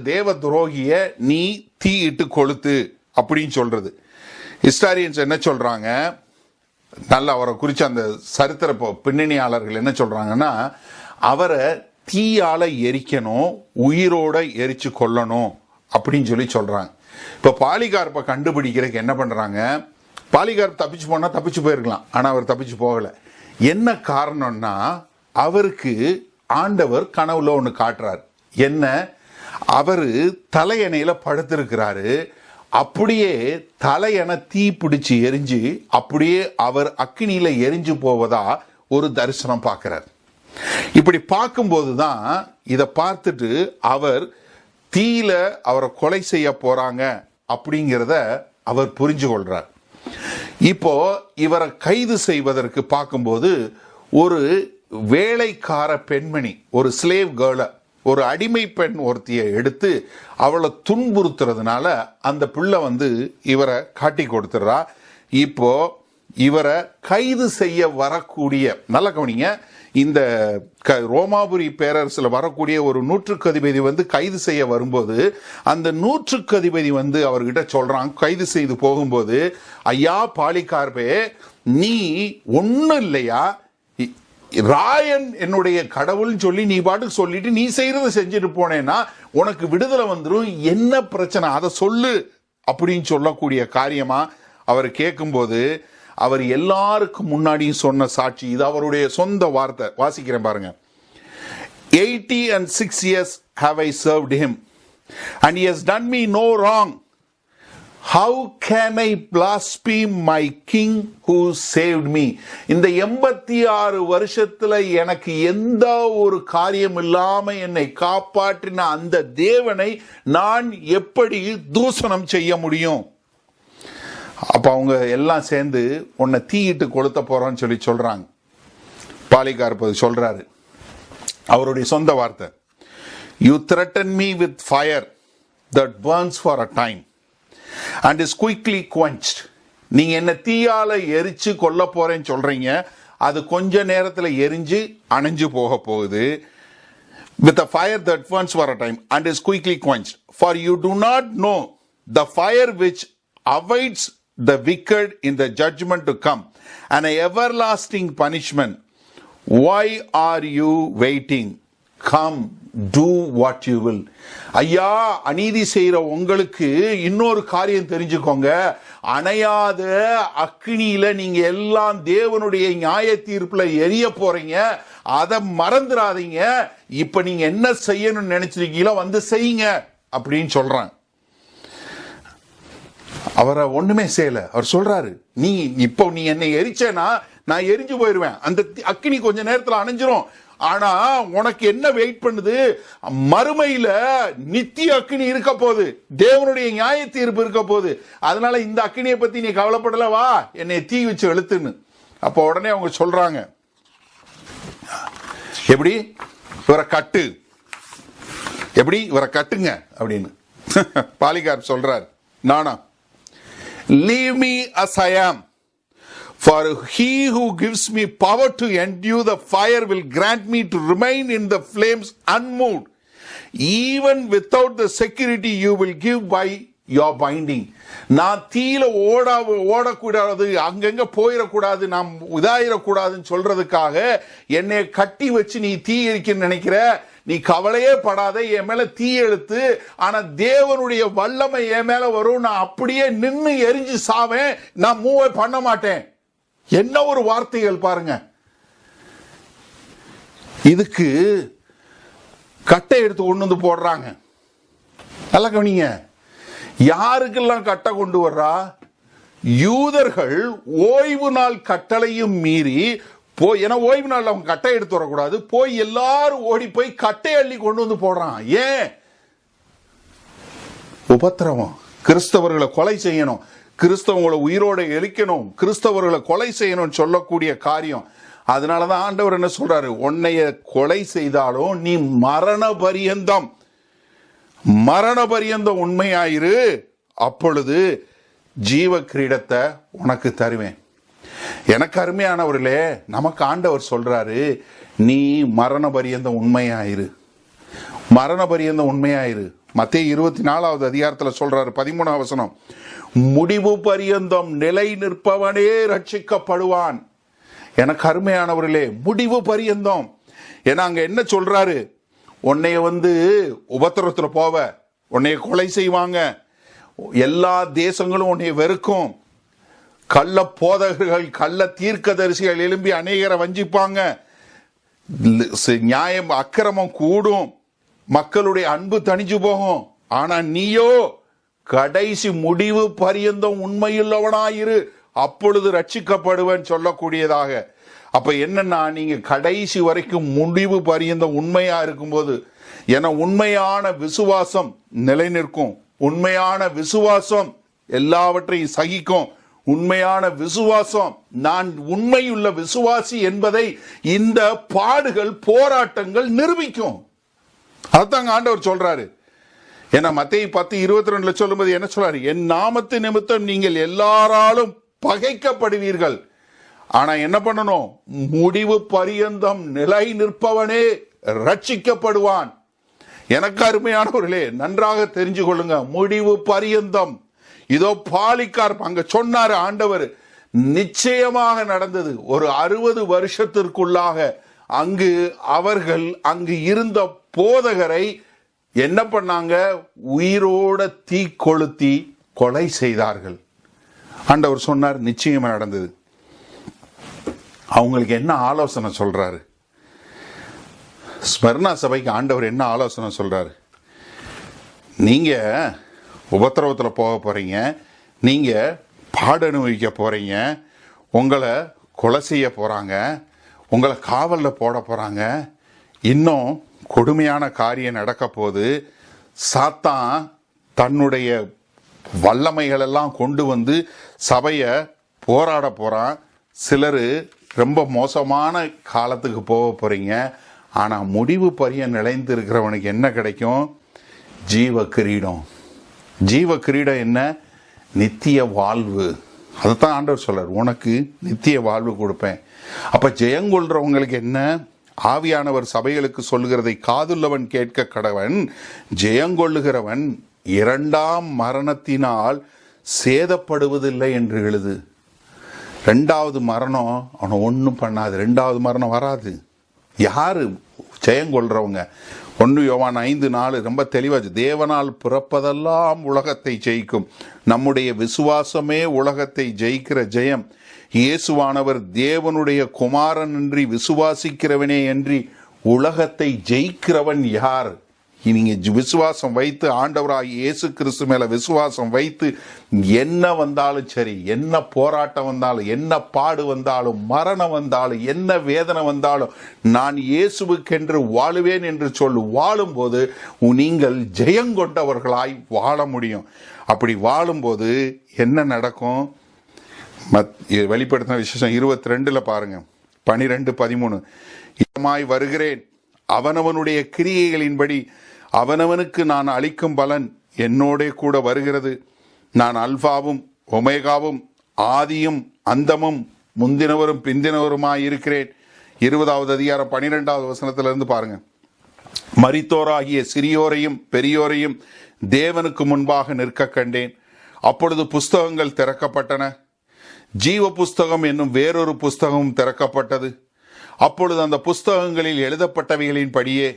தேவ துரோகிய நீ தீயிட்டு கொளுத்து அப்படின்னு சொல்றது. ஹிஸ்டாரியன்ஸ் என்ன சொல்றாங்க? நல்ல அவரை குறிச்ச அந்த சரித்திர பின்னணியாளர்கள் என்ன சொல்றாங்கன்னா, அவரை தீயால எரிக்கணும், உயிரோட எரிச்சு கொல்லணும் அப்படின்னு சொல்றாங்க. இப்ப பாலிகார்பை கண்டுபிடிக்கிறதுக்கு என்ன பண்றாங்க? பாலிகார்ப் தப்பிச்சு போனா தப்பிச்சு போயிருக்கலாம், ஆனா அவர் தப்பிச்சு போகல. என்ன காரணம்னா, அவருக்கு ஆண்டவர் கனவுல ஒண்ணு காட்டுறாரு. என்ன? அவரு தலையணையில படுத்திருக்கிறாரு. அப்படியே தலையணை தீ பிடிச்சு எரிஞ்சு அப்படியே அவர் அக்கினியில எரிஞ்சு போவதா ஒரு தரிசனம் பார்க்கிறார். இப்படி பார்க்கும்போதுதான் இதை பார்த்துட்டு அவர் தீயில அவரை கொலை செய்ய போறாங்க அப்படிங்கிறத அவர் புரிஞ்சு கொள்றார். இப்போ இவரை கைது செய்வதற்கு பார்க்கும்போது ஒரு வேலைக்கார பெண்மணி, ஒரு ஸ்லேவ் கேர்ள, ஒரு அடிமை பெண் ஒருத்தியை எடுத்து அவளை துன்புறுத்துறதுனால அந்த பிள்ளை இவரை காட்டி கொடுத்துடுறா. இப்போ இவரை கைது செய்ய வரக்கூடிய, நல்ல கவனிங்க, இந்த ரோமாபுரி பேரரசுல வரக்கூடிய ஒரு நூற்றுக்கு அதிபதி கைது செய்ய வரும்போது அந்த நூற்றுக்கு அதிபதி அவர்கிட்ட சொல்றான், கைது செய்து போகும்போது, ஐயா பாலிகார்பே, நீ ஒன்னும் இல்லையா, ராயன் என்னுடைய கடவுள்னு சொல்லி நீ பாட்டுக்கு சொல்லிட்டு நீ செய்யறதை செஞ்சுட்டு போனேன்னா உனக்கு விடுதலை வந்துடும், என்ன பிரச்சனை அதை சொல்லு அப்படின்னு சொல்லக்கூடிய காரியமா அவர் கேட்கும்போது, அவர் எல்லாருக்கும் முன்னாடியும் சொன்ன சாட்சி இது. அவருடைய சொந்த வார்த்தை, வாசிக்கிறேன் பாருங்க. 86 years have I served him and he has done me no wrong. How can I blaspheme my king who saved me? இந்த 86 வருஷத்துல எனக்கு எந்த ஒரு காரியம் இல்லாம என்னை காப்பாற்றின அந்த தேவனை நான் எப்படி தூஷணம் செய்ய முடியும்? அப்ப அவங்க எல்லாம் சேர்ந்து உன்னை தீயிட்டு கொளுத்த போறோம்னு சொல்லி சொல்றாங்க. பாலிகார்பு சொல்றாரு, அவருடைய சொந்த வார்த்தை, you threaten me with fire that burns for a time and is quickly quenched. நீங்க என்ன தீயால எரிச்சு கொல்ல போறேன்னு சொல்றீங்க, அது கொஞ்ச நேரத்துல எரிஞ்சு அணைஞ்சு போக போகுது. with a fire that burns for a time and is quickly quenched, for you do not know the fire which awaits the wicked in the judgment to come and an everlasting punishment. Why are you waiting? Come, do what you will. ஐயா, அநீதி செய்யற உங்களுக்கு இன்னொரு காரியம் தெரிஞ்சுக்கோங்க, அணையாத அக்னியில நீங்க எல்லாம் தேவனுடைய நியாய தீர்ப்புல எரிய போறீங்க, அதை மறந்துடாதீங்க. இப்ப நீங்க என்ன செய்யணும்னு நினைச்சிருக்கீங்களோ செய்யுங்க அப்படின்னு சொல்றான். அவரை ஒண்ணுமே செய்யல. அவர் சொல்றாரு, நீ என்னை எரிச்சேனா நான் எரிஞ்சு போயிருவேன், அந்த அக்கினி கொஞ்ச நேரத்தில் அணைஞ்சிரும். ஆனா உனக்கு என்ன வெயிட் பண்ணுது? மறுமையில நித்திய அக்கினி இருக்க போகுது, தேவனுடைய நியாய தீர்ப்பு இருக்க போகுது. அதனால இந்த அக்கினியை பத்தி நீ கவலைப்படல, வா என்னை தீ வச்சு எழுத்துன்னு. அப்ப உடனே அவங்க சொல்றாங்க, எப்படி இவரை கட்டு, எப்படி இவரை கட்டுங்க அப்படின்னு. பாலிகார்ப் சொல்றார், நானா, leave me as I am, for he who gives me power to endure the fire will grant me to remain in the flames unmoved, even without the security you will give by your binding. நான் தீயில ஓடக்கூடாது, அங்கங்க போயிடக்கூடாது, நாம் இதாயிடக்கூடாதுன்னு சொல்றதுக்காக என்னை கட்டி வச்சு நீ தீ எரிக்க நினைக்கிற, நீ கவலையே படாத, என் மேல தீ எழுத்து, ஆனா தேவனுடைய வல்லமை என் மேல வரும், நான் அப்படியே நின்று எரிஞ்சு சாவேன், நான் மூவ் பண்ண மாட்டேன். என்ன ஒரு வார்த்தைகள் பாருங்க. இதுக்கு கட்டை எடுத்து கொண்டு போடுறாங்க. நல்லா கவனிங்க, யாருக்கெல்லாம் கட்டை கொண்டு வர்றா? யூதர்கள் ஓய்வு நாள் கட்டளையும் மீறி போய், ஏன்னா ஓய்வு நாள் அவங்க கட்டை எடுத்து வரக்கூடாது, போய் எல்லாரும் ஓடி போய் கட்டை அள்ளி கொண்டு போடுறான். ஏன்? உபத்திரவம், கிறிஸ்தவர்களை கொலை செய்யணும், கிறிஸ்தவங்களை உயிரோட எரிக்கணும், கிறிஸ்தவர்களை கொலை செய்யணும் சொல்லக்கூடிய காரியம். அதனாலதான் ஆண்டவர் என்ன சொல்றாரு, உன்னைய கொலை செய்தாலும் நீ மரண பரியந்தம் உண்மையாயிரு, அப்பொழுது ஜீவ கிரீடத்தை உனக்கு தருவேன். எனக்கு அருமையானவர்களே, நமக்கு ஆண்டவர் சொல்றாரு, நீ மரண பரியந்தம் உண்மையாயிரு, மரண பரியந்தம் உண்மையாயிரு. மத்தேயு 24வது அதிகாரத்தில் சொல்றாரு, 13வது வசனம், முடிவு பரியந்தம் நிலை நிற்பவனே ரட்சிக்கப்படுவான். எனக்கு அருமையானவர்களே, முடிவு பரியந்தம். ஏன்னா அங்க என்ன சொல்றாரு, உன்னைய உபத்திரத்துல போவ, உன்னைய கொலை செய்வாங்க, எல்லா தேசங்களும் உன்னைய வெறுக்கும், கள்ள போதகர்கள் கள்ள தீர்க்கதரிசிகள் எழும்பி அநேகரை வஞ்சிப்பாங்க, நியாயம் அக்கிரமம் கூடும், மக்களுடைய அன்பு தணிஞ்சு போகும். ஆனா நீயோ கடைசி முடிவு பரியந்தம் உண்மையுள்ளவனாயிரு, அப்பொழுது ரட்சிக்கப்படுவேன் சொல்லக்கூடியதாக. அப்ப என்னன்னா, நீங்க கடைசி வரைக்கும் முடிவு பரியந்தம் உண்மையா இருக்கும்போது, ஏன்னா உண்மையான விசுவாசம் நிலை நிற்கும், உண்மையான விசுவாசம் எல்லாவற்றையும் சகிக்கும், உண்மையான விசுவாசம். நான் உண்மையுள்ள விசுவாசி என்பதை இந்த பாடுகள், போராட்டங்கள் நிரூபிக்கும். அதுதாங்க ஆண்டவர் சொல்றாரு. ஏன்னா மத்தேயு 10:22 சொல்லும்போது என்ன சொல்றாரு? என் நாமத்து நிமித்தம் நீங்கள் எல்லாராலும் பகைக்கப்படுவீர்கள். ஆனா என்ன பண்ணணும்? முடிவு பரியந்தம் நிலை நிற்பவனே ரட்சிக்கப்படுவான். எனக்கு அருமையானவர்களே, நன்றாக தெரிஞ்சு கொள்ளுங்க, முடிவு பரியந்தம். இதோ பாலிகார் அங்க சொன்னாரு ஆண்டவர், நிச்சயமாக நடந்தது. ஒரு 60 வருஷத்திற்குள்ளாக அவர்கள் அங்கு இருந்த போதகரை என்ன பண்ணாங்க? உயிரோட தீ கொளுத்தி கொலை செய்தார்கள். ஆண்டவர் சொன்னார், நிச்சயமா நடந்தது. அவங்களுக்கு என்ன ஆலோசனை சொல்றாரு? ஸ்மர்ணா சபைக்கு ஆண்டவர் என்ன ஆலோசனை சொல்றாரு? நீங்க உபத்திரவத்தில் போக போறீங்க, நீங்க பாடு அனுபவிக்க போறீங்க, உங்களை கொலை செய்ய போறாங்க, உங்களை காவலில் போட போறாங்க, இன்னும் கொடுமையான காரியம் நடக்க போது. சாத்தான் தன்னுடைய வல்லமைகள் எல்லாம் கொண்டு வந்து சபையை போராட போறான். சிலர் ரொம்ப மோசமான காலத்துக்கு போக போறீங்க. ஆனா முடிவு பரிய நிலைந்து இருக்கிறவனுக்கு என்ன கிடைக்கும்? ஜீவ கிரீடம். ஜீவ கிரீடம் என்ன? நித்திய வாழ்வு. அதைத்தான் ஆண்டவர் சொல்றார், உனக்கு நித்திய வாழ்வு கொடுப்பேன். அப்ப ஜெயங்கொள்றவங்களுக்கு என்ன? ஆவியானவர் சபைகளுக்கு சொல்லுகிறதை காதுள்ளவன் கேட்க கடவன். ஜெயங்கொள்ளுகிறவன் 2ஆம் மரணத்தினால் சேதப்படுவதில்லை என்று எழுது. 2வது மரணம் அவனை ஒன்றும் பண்ணாது. 2வது மரணம் வராது. யாரு ஜெயங்கொள்றவங்க? 1 யோவான் 5:4 ரொம்ப தெளிவாச்சு. தேவனால் பிறப்பதெல்லாம் உலகத்தை ஜெயிக்கும். நம்முடைய விசுவாசமே உலகத்தை ஜெயிக்கிற ஜெயம். இயேசுவானவர் தேவனுடைய குமாரன் என்று விசுவாசிக்கிறவனே என்று உலகத்தை ஜெயிக்கிறவன் யார்? நீங்க விசுவாசம் வைத்து, ஆண்டவராய் இயேசு கிறிஸ்து மேல விசுவாசம் வைத்து, என்ன வந்தாலும் சரி, என்ன போராட்டம் வந்தாலும், என்ன பாடு வந்தாலும், மரணம் வந்தாலும், என்ன வேதனை வந்தாலும், நான் இயேசுவுக்கென்று வாழுவேன் என்று சொல்லி வாழும்போது நீங்கள் ஜெயங்கொண்டவர்களாய் வாழ முடியும். அப்படி வாழும்போது என்ன நடக்கும்? வெளிப்படுத்தின விசேஷம் 22 பாருங்க, 12-13. இதமாய் வருகிறேன், அவனவனுடைய கிரியைகளின்படி அவனவனுக்கு நான் அளிக்கும் பலன் என்னோட கூட வருகிறது. நான் அல்பாவும் ஒமேகாவும் ஆதியும் அந்தமும் முந்தினவரும் பிந்தினவருமாய் இருக்கிறேன். 20வது அதிகாரம் 12வது வசனத்திலிருந்து பாருங்க. மரித்தோராகிய சிறியோரையும் பெரியோரையும் தேவனுக்கு முன்பாக நிற்க கண்டேன். அப்பொழுது புஸ்தகங்கள் திறக்கப்பட்டன. ஜீவ புஸ்தகம் என்னும் வேறொரு புஸ்தகமும் திறக்கப்பட்டது. அப்பொழுது அந்த புஸ்தகங்களில் எழுதப்பட்டவைகளின் படியே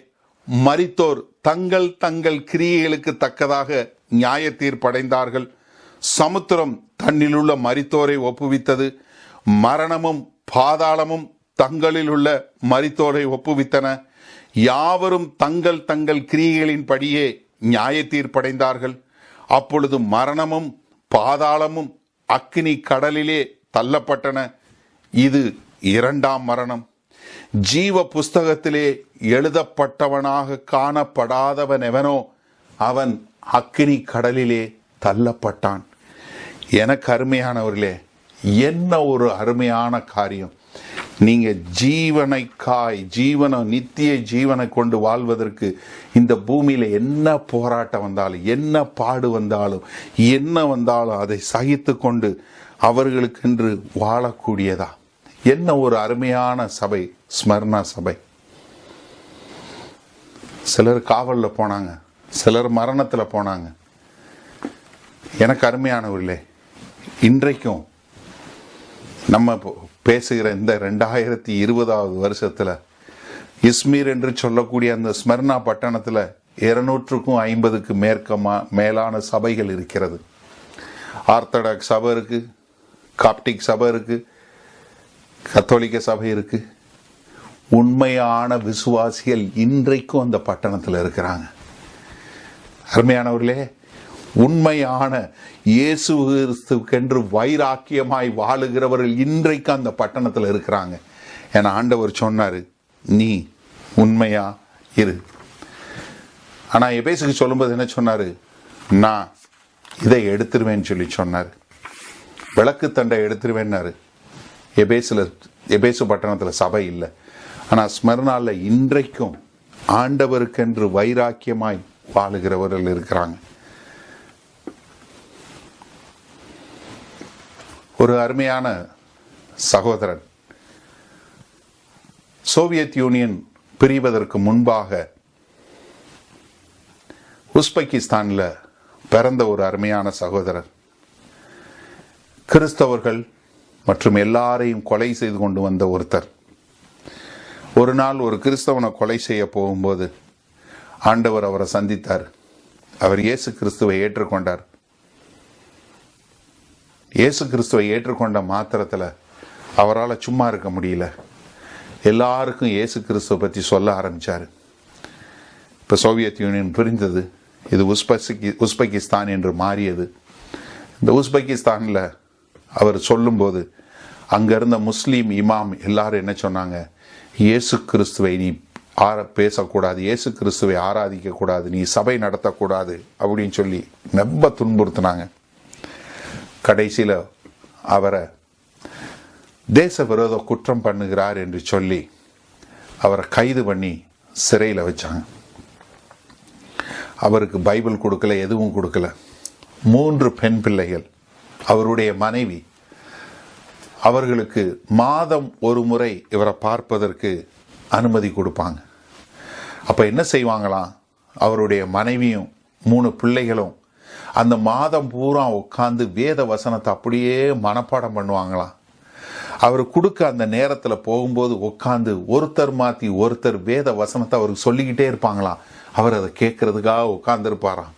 மரித்தோர் தங்கள் தங்கள் கிரியைகளுக்கு தக்கதாக நியாய தீர்ப்படைந்தார்கள். சமுத்திரம் தன்னிலுள்ள மரித்தோரை ஒப்புவித்தது. மரணமும் பாதாளமும் தங்களில் உள்ள மரித்தோரை ஒப்புவித்தன. யாவரும் தங்கள் தங்கள் கிரியைகளின் படியே நியாய தீர்ப்படைந்தார்கள். அப்பொழுது மரணமும் பாதாளமும் அக்கினி கடலிலே தள்ளப்பட்டன. இது 2ஆம் மரணம். ஜீவ புஸ்தகத்திலே எழுதப்பட்டவனாக காணப்படாதவன் எவனோ அவன் அக்கினி கடலிலே தள்ளப்பட்டான். எனக்கு அருமையானவர்களே, என்ன ஒரு அருமையான காரியம்! நீங்க நித்திய ஜீவனை கொண்டு வாழ்வதற்கு இந்த பூமியில என்ன போராட்டம் வந்தாலும், என்ன பாடு வந்தாலும், என்ன வந்தாலும் அதை சகித்து கொண்டு அவர்களுக்கென்று வாழக்கூடியதா என்ன ஒரு அருமையான சபை ஸ்மர்ணா சபை. சிலர் காவல்ல போனாங்க, சிலர் மரணத்துல போனாங்க. எனக்கு அருமையானவர்களே, இன்றைக்கும் நம்ம பேசுகிற இந்த 2020வது வருஷத்துல இஸ்மீர் என்று சொல்லக்கூடிய அந்த ஸ்மர்ணா பட்டணத்துல 250க்கும் மேலான சபைகள் இருக்கிறது. ஆர்த்தடாக்ஸ் சபை இருக்கு, காப்டிக் சபை இருக்கு, கத்தோலிக்க சபை இருக்கு. உண்மையான விசுவாசிகள் இன்றைக்கும் அந்த பட்டணத்தில் இருக்கிறாங்க. அருமையானவர்களே, உண்மையான இயேசு கிறிஸ்துக்கென்று வைராக்கியமாய் வாழுகிறவர்கள் இன்றைக்கு அந்த பட்டணத்தில் இருக்கிறாங்க. என ஆண்டவர் சொன்னாரு, நீ உண்மையா இரு. ஆனா எபேசுக்கு சொல்லும்போது என்ன சொன்னாரு? நான் இதை எடுத்துருவேன்னு சொல்லி சொன்னார். விளக்கு தண்டை எடுத்துருவேன்னாரு. எபேசு பட்டணத்தில் சபை இல்லை. ஆனால் ஸ்மர்னால இன்றைக்கும் ஆண்டவருக்கென்று வைராக்கியமாய் வாழுகிறவர்கள் இருக்கிறாங்க. ஒரு அருமையான சகோதரன் சோவியத் யூனியன் பிரிவதற்கு முன்பாக உஸ்பெகிஸ்தானில் பிறந்த ஒரு அருமையான சகோதரர். கிறிஸ்தவர்கள் மற்றும் எல்லாரையும் கொலை செய்து கொண்டு வந்த ஒருத்தர். ஒரு நாள் ஒரு கிறிஸ்தவனை கொலை செய்ய போகும்போது ஆண்டவர் அவரை சந்தித்தார். அவர் இயேசு கிறிஸ்துவை ஏற்றுக்கொண்டார். இயேசு கிறிஸ்துவை ஏற்றுக்கொண்ட மாத்திரத்தில் அவரால் சும்மா இருக்க முடியல. எல்லாருக்கும் இயேசு கிறிஸ்துவை பற்றி சொல்ல ஆரம்பித்தார். இப்போ சோவியத் யூனியன் பிரிந்தது. இது உஸ்பெகிஸ்தான் என்று மாறியது. இந்த உஸ்பெகிஸ்தானில் அவர் சொல்லும்போது அங்கே இருந்த முஸ்லீம் இமாம் எல்லாரும் என்ன சொன்னாங்க, இயேசு கிறிஸ்துவை நீ பேசக்கூடாது, இயேசு கிறிஸ்துவை ஆராதிக்கக்கூடாது, நீ சபை நடத்தக்கூடாது அப்படின்னு சொல்லி ரொம்ப துன்புறுத்தினாங்க. கடைசியில் அவரை தேச விரோத குற்றம் பண்ணுகிறார் என்று சொல்லி அவரை கைது பண்ணி சிறையில் வச்சாங்க. அவருக்கு பைபிள் கொடுக்கல, எதுவும் கொடுக்கல. 3 பெண் பிள்ளைகள், அவருடைய மனைவி. அவர்களுக்கு மாதம் ஒரு முறை இவரை பார்ப்பதற்கு அனுமதி கொடுப்பாங்க. அப்போ என்ன செய்வாங்களாம், அவருடைய மனைவியும் 3 பிள்ளைகளும் அந்த மாதம் பூரா உட்காந்து வேத வசனத்தை அப்படியே மனப்பாடம் பண்ணுவாங்களாம். அவர் கொடுக்க அந்த நேரத்தில் போகும்போது உட்காந்து ஒருத்தர் மாற்றி ஒருத்தர் வேத வசனத்தை அவருக்கு சொல்லிக்கிட்டே இருப்பாங்களாம். அவர் அதை கேட்கறதுக்காக உட்கார்ந்துருப்பாராம்.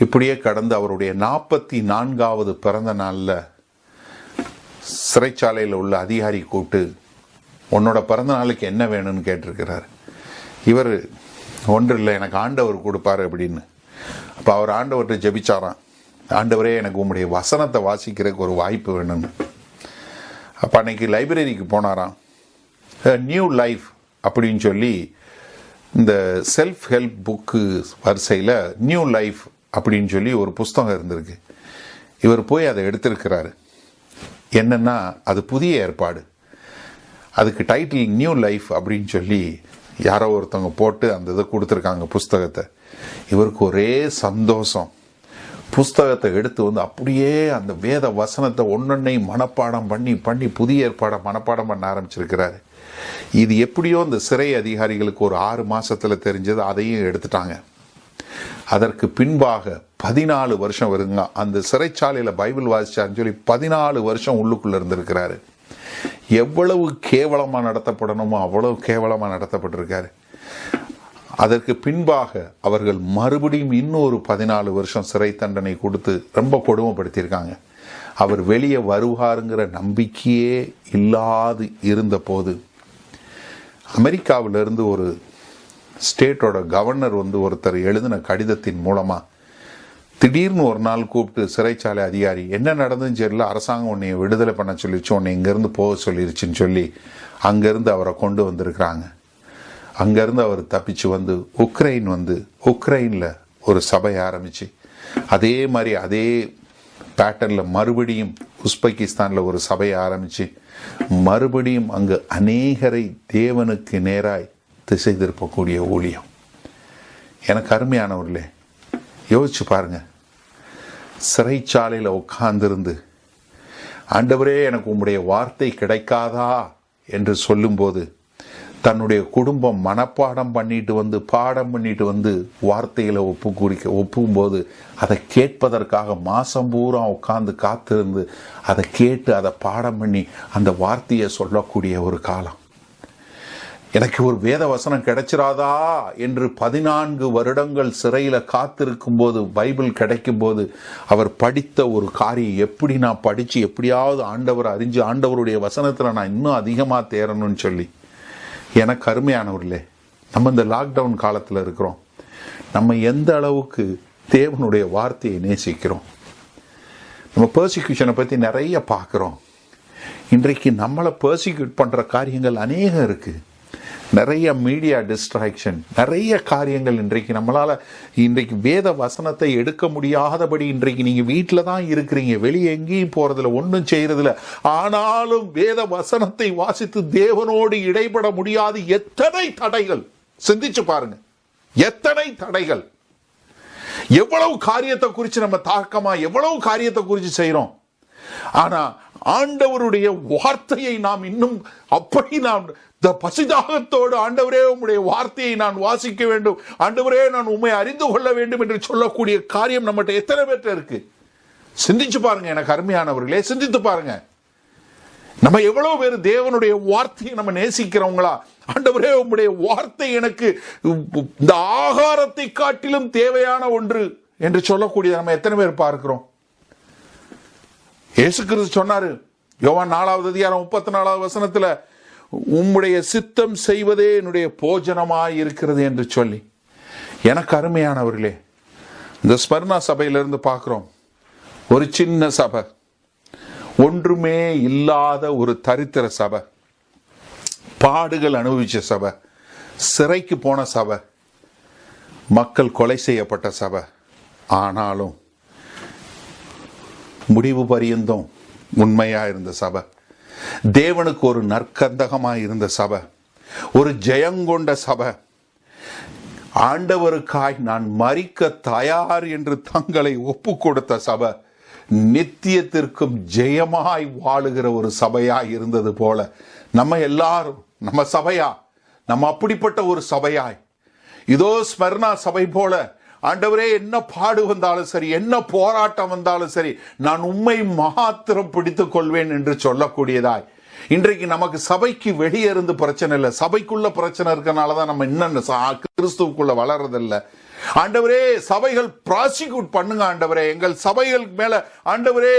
இப்படியே கடந்து அவருடைய 44வது பிறந்த நாளில் சிறைச்சாலையில் உள்ள அதிகாரி கூப்பிட்டு உன்னோட பிறந்த நாளுக்கு என்ன வேணும்னு கேட்டிருக்கிறார். இவர் ஒன்றும் இல்லை, எனக்கு ஆண்டவர் கொடுப்பாரு அப்படின்னு. அப்போ அவர் ஆண்டவர்கிட்ட ஜெபிச்சாராம், ஆண்டவரே எனக்கு உங்களுடைய வசனத்தை வாசிக்கிறதுக்கு ஒரு வாய்ப்பு வேணும்னு. அப்போ அன்னைக்கு லைப்ரரிக்கு போனாராம். நியூ லைஃப் அப்படின்னு சொல்லி இந்த செல்ஃப் ஹெல்ப் புக்கு வரிசையில் நியூ லைஃப் அப்படின்னு சொல்லி ஒரு புஸ்தகம் இருந்திருக்கு. இவர் போய் அதை எடுத்திருக்கிறாரு. என்னன்னா அது புதிய ஏற்பாடு. அதுக்கு டைட்டில் நியூ லைஃப் அப்படின்னு சொல்லி யாரோ ஒருத்தவங்க போட்டு அந்த இதை கொடுத்துருக்காங்க புஸ்தகத்தை. இவருக்கு ஒரே சந்தோஷம். புஸ்தகத்தை எடுத்து வந்து அப்படியே அந்த வேத வசனத்தை ஒன்னொன்னை மனப்பாடம் பண்ணி புதிய ஏற்பாடை மனப்பாடம் பண்ண ஆரம்பிச்சிருக்கிறாரு. இது எப்படியோ இந்த சிறை அதிகாரிகளுக்கு ஒரு 6 மாசத்துல தெரிஞ்சது, அதையும் எடுத்துட்டாங்க. அதற்கு பின்பாக 14 வருஷம் வருங்க அந்த சிறைச்சாலையில் பைபிள் வாசிச்சாருன்னு சொல்லி 14 வருஷம் உள்ளுக்குள்ள இருந்திருக்கிறாரு. எவ்வளவு கேவலமா நடத்தப்படணுமோ அவ்வளவு கேவலமா நடத்தப்பட்டிருக்காரு. அதற்கு பின்பாக அவர்கள் மறுபடியும் இன்னொரு 14 வருஷம் சிறை தண்டனை கொடுத்து ரொம்ப கொடுமைப்படுத்தியிருக்காங்க. அவர் வெளியே வருவாருங்கிற நம்பிக்கையே இல்லாது இருந்த போது அமெரிக்காவிலிருந்து ஒரு ஸ்டேட்டோட கவர்னர் வந்து ஒருத்தர் எழுதின கடிதத்தின் மூலமா திடீர்னு ஒரு நாள் கூப்பிட்டு சிறைச்சாலை அதிகாரி என்ன நடந்துன்னு தெரியல, அரசாங்கம் உன்னை விடுதலை பண்ண சொல்லிச்சு, உன்னை இங்கேருந்து போக சொல்லிருச்சுன்னு சொல்லி அங்கேருந்து அவரை கொண்டு வந்திருக்கிறாங்க. அங்கேருந்து அவர் தப்பிச்சு வந்து உக்ரைனில் ஒரு சபை ஆரம்பிச்சு அதே மாதிரி அதே பேட்டர்னில் மறுபடியும் உஸ்பெகிஸ்தானில் ஒரு சபையை ஆரம்பித்து மறுபடியும் அங்கு அநேகரை தேவனுக்கு நேராய் திசை திருப்பக்கூடிய ஊழியம். எனக்கு அருமையானவர்களே, யோசிச்சு பாருங்க. சிறைச்சாலையில் உட்கார்ந்திருந்து ஆண்டவரே எனக்கு உம்முடைய வார்த்தை கிடைக்காதா என்று சொல்லும்போது தன்னுடைய குடும்பம் மனப்பாடம் பாடம் பண்ணிட்டு வந்து வார்த்தைகளை ஒப்பும்போது அதை கேட்பதற்காக மாசம் பூரா உட்கார்ந்து காத்திருந்து அதை கேட்டு அதை பாடம் பண்ணி அந்த வார்த்தையை சொல்லக்கூடிய ஒரு காலம். எனக்கு ஒரு வேத வசனம் கிடைச்சிராதா என்று 14 வருடங்கள் சிறையில் காத்திருக்கும் போது பைபிள் கிடைக்கும் போது அவர் படித்த ஒரு காரியம், எப்படி நான் படித்து எப்படியாவது ஆண்டவர் அறிஞ்சு ஆண்டவருடைய வசனத்தில் நான் இன்னும் அதிகமாக தேரணும்னு சொல்லி. எனக்கு அருமையானவர்களே, நம்ம இந்த லாக்டவுன் காலத்தில் இருக்கிறோம். நம்ம எந்த அளவுக்கு தேவனுடைய வார்த்தையை நேசிக்கிறோம். நம்ம பெர்சிக்யூஷனை பற்றி நிறைய பார்க்குறோம். இன்றைக்கு நம்மளை பெர்சிக்யூட் பண்ணுற காரியங்கள் அநேகம் இருக்குது. நிறைய மீடியா டிஸ்ட்ராக்ஷன், நிறைய காரியங்கள். இன்றைக்கு வேத வசனத்தை எடுக்க முடியாதபடி இன்றைக்கு நீங்க வீட்டில் தான் இருக்கிறீங்க, வெளியே எங்கேயும் போறதில்ல, ஒன்றும் செய்யறதில்ல. ஆனாலும் வேத வசனத்தை வாசித்து தேவனோடு இடைபட முடியாது. எத்தனை தடைகள், சிந்திச்சு பாருங்க, எத்தனை தடைகள். எவ்வளவு காரியத்தை குறித்து நம்ம தாக்கமா, எவ்வளவு காரியத்தை குறித்து செய்யறோம். ஆனா ஆண்டவருடைய வார்த்தையை நாம் இன்னும் அப்படி நாம் பசிதாகத்தோடு, ஆண்டவரே உம்முடைய வார்த்தையை நான் வாசிக்க வேண்டும், ஆண்டவரே நான் உம்மை அறிந்து கொள்ள வேண்டும் என்று சொல்லக்கூடிய காரியம் நம்மகிட்ட எத்தனை பேர்ட்ட இருக்கு? சிந்திச்சு பாருங்க எனக்கு அருமையானவர்களே, சிந்தித்து பாருங்க. நம்ம எவ்வளவு பேர் தேவனுடைய வார்த்தையை நம்ம நேசிக்கிறவங்களா? ஆண்டவரே உம்முடைய வார்த்தை எனக்கு இந்த ஆகாரத்தை காட்டிலும் தேவையான ஒன்று என்று சொல்லக்கூடிய நம்ம எத்தனை பேர் பார்க்கிறோம்? இயேசு கிறிஸ்து சொன்னாரு யோவான் 4வது அதிகாரம் 34வது வசனத்துல, உம்முடைய சித்தம் செய்வதே என்னுடைய போஜனமாய் இருக்கிறது என்று சொல்லி. எனக்கு அருமையானவர்களே, இந்த ஸ்மர்ணா சபையிலிருந்து பார்க்கிறோம், ஒரு சின்ன சபை, ஒன்றுமே இல்லாத ஒரு தரித்திர சபை, பாடுகள் அனுபவிச்ச சபை, சிறைக்கு போன சபை, மக்கள் கொலை செய்யப்பட்ட சபை. ஆனாலும் முடிவு பரியந்தம் உண்மையா இருந்த சபை, தேவனுக்கு ஒரு நற்கந்தகமாய் இருந்த சபை, ஒரு ஜெயங்கொண்ட சபை, ஆண்டவருக்காய் நான் மரிக்க தயார் என்று தங்களை ஒப்பு கொடுத்த சபை, நித்தியத்திற்கும் ஜெயமாய் வாழுகிற ஒரு சபையாய் இருந்தது போல நம்ம எல்லாரும், நம்ம சபையா, நம்ம அப்படிப்பட்ட ஒரு சபையாய் இதோ ஸ்மர்ணா சபை போல, ஆண்டவரே என்ன பாடு வந்தாலும் சரி, என்ன போராட்டம் வந்தாலும் சரி, நான் உம்மை மாத்திரம் பிடித்துக் கொள்வேன் என்று சொல்லக்கூடியதாய். இன்றைக்கு நமக்கு சபைக்கு வெளியே இருந்து பிரச்சனை இல்லை, சபைக்குள்ள பிரச்சனை இருக்கனாலதான் நம்ம இன்னும் கிறிஸ்துவுக்குள்ள வளர்றதில்லை. ஆண்டவரே சபைகள் ப்ராசிக்யூட் பண்ணுங்க ஆண்டவரே, எங்கள் சபைகள் மேல ஆண்டவரே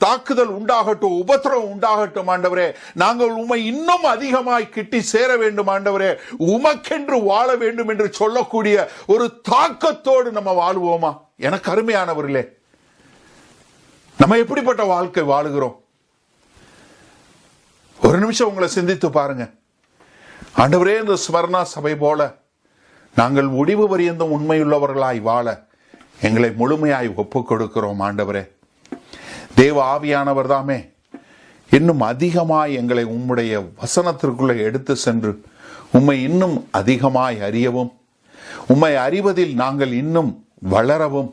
தாக்குதல் உண்டாகட்டும், உபத்திரவம் உண்டாகட்டும் ஆண்டவரே, நாங்கள் உம்மை இன்னும் அதிகமாய் கிட்டி சேர வேண்டும் ஆண்டவரே, உமக்கென்று வாழ வேண்டும் என்று சொல்லக்கூடிய ஒரு தாக்கத்தோடு நம்ம வாழுவோமா? எனக்கு அருமையானவர்களே, நம்ம எப்படிப்பட்ட வாழ்க்கை வாழுகிறோம்? ஒரு நிமிஷம் உங்களை சிந்தித்து பாருங்க. ஆண்டவரே இந்த ஸ்மர்ணா சபை போல நாங்கள் முடிவு பரியந்தம் உண்மையுள்ளவர்களாய் வாழ எங்களை முழுமையாய் ஒப்புக் கொடுக்கிறோம் ஆண்டவரே. தேவ ஆவியானவர் தாமே இன்னும் அதிகமாய் எங்களை உம்முடைய வசனத்திற்குள்ளே எடுத்து சென்று உம்மை இன்னும் அதிகமாய் அறியவும், உம்மை அறிவதில் நாங்கள் இன்னும் வளரவும்,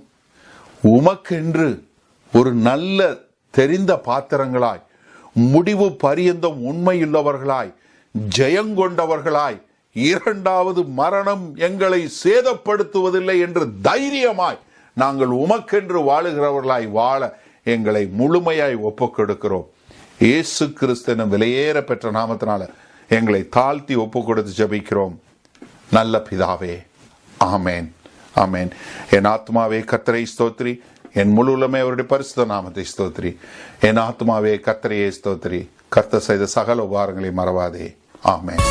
உமக்கென்று ஒரு நல்ல தெரிந்த பாத்திரங்களாய், முடிவு பரியந்தம் உண்மையுள்ளவர்களாய், ஜெயங்கொண்டவர்களாய், இரண்டாவது மரணம் எங்களை சேதப்படுத்துவதில்லை என்று தைரியமாய் நாங்கள் உமக்கென்று வாழுகிறவர்களாய் வாழ எங்களை முழுமையாய் ஒப்புக் கொடுக்கிறோம். இயேசு கிறிஸ்துவின் விலையேற பெற்ற நாமத்தினால எங்களை தாழ்த்தி ஒப்புக் கொடுத்து ஜெபிக்கிறோம் நல்ல பிதாவே. ஆமேன், ஆமேன். என் ஆத்மாவே கர்த்தரை ஸ்தோத்திரி, என் முழு உள்ளமே அவருடைய பரிசுத்த நாமத்தை ஸ்தோத்திரி. என் ஆத்மாவே கர்த்தரையே ஸ்தோத்திரி, கர்த்தர் செய்த சகல உபகாரங்களை மறவாதே. ஆமேன்.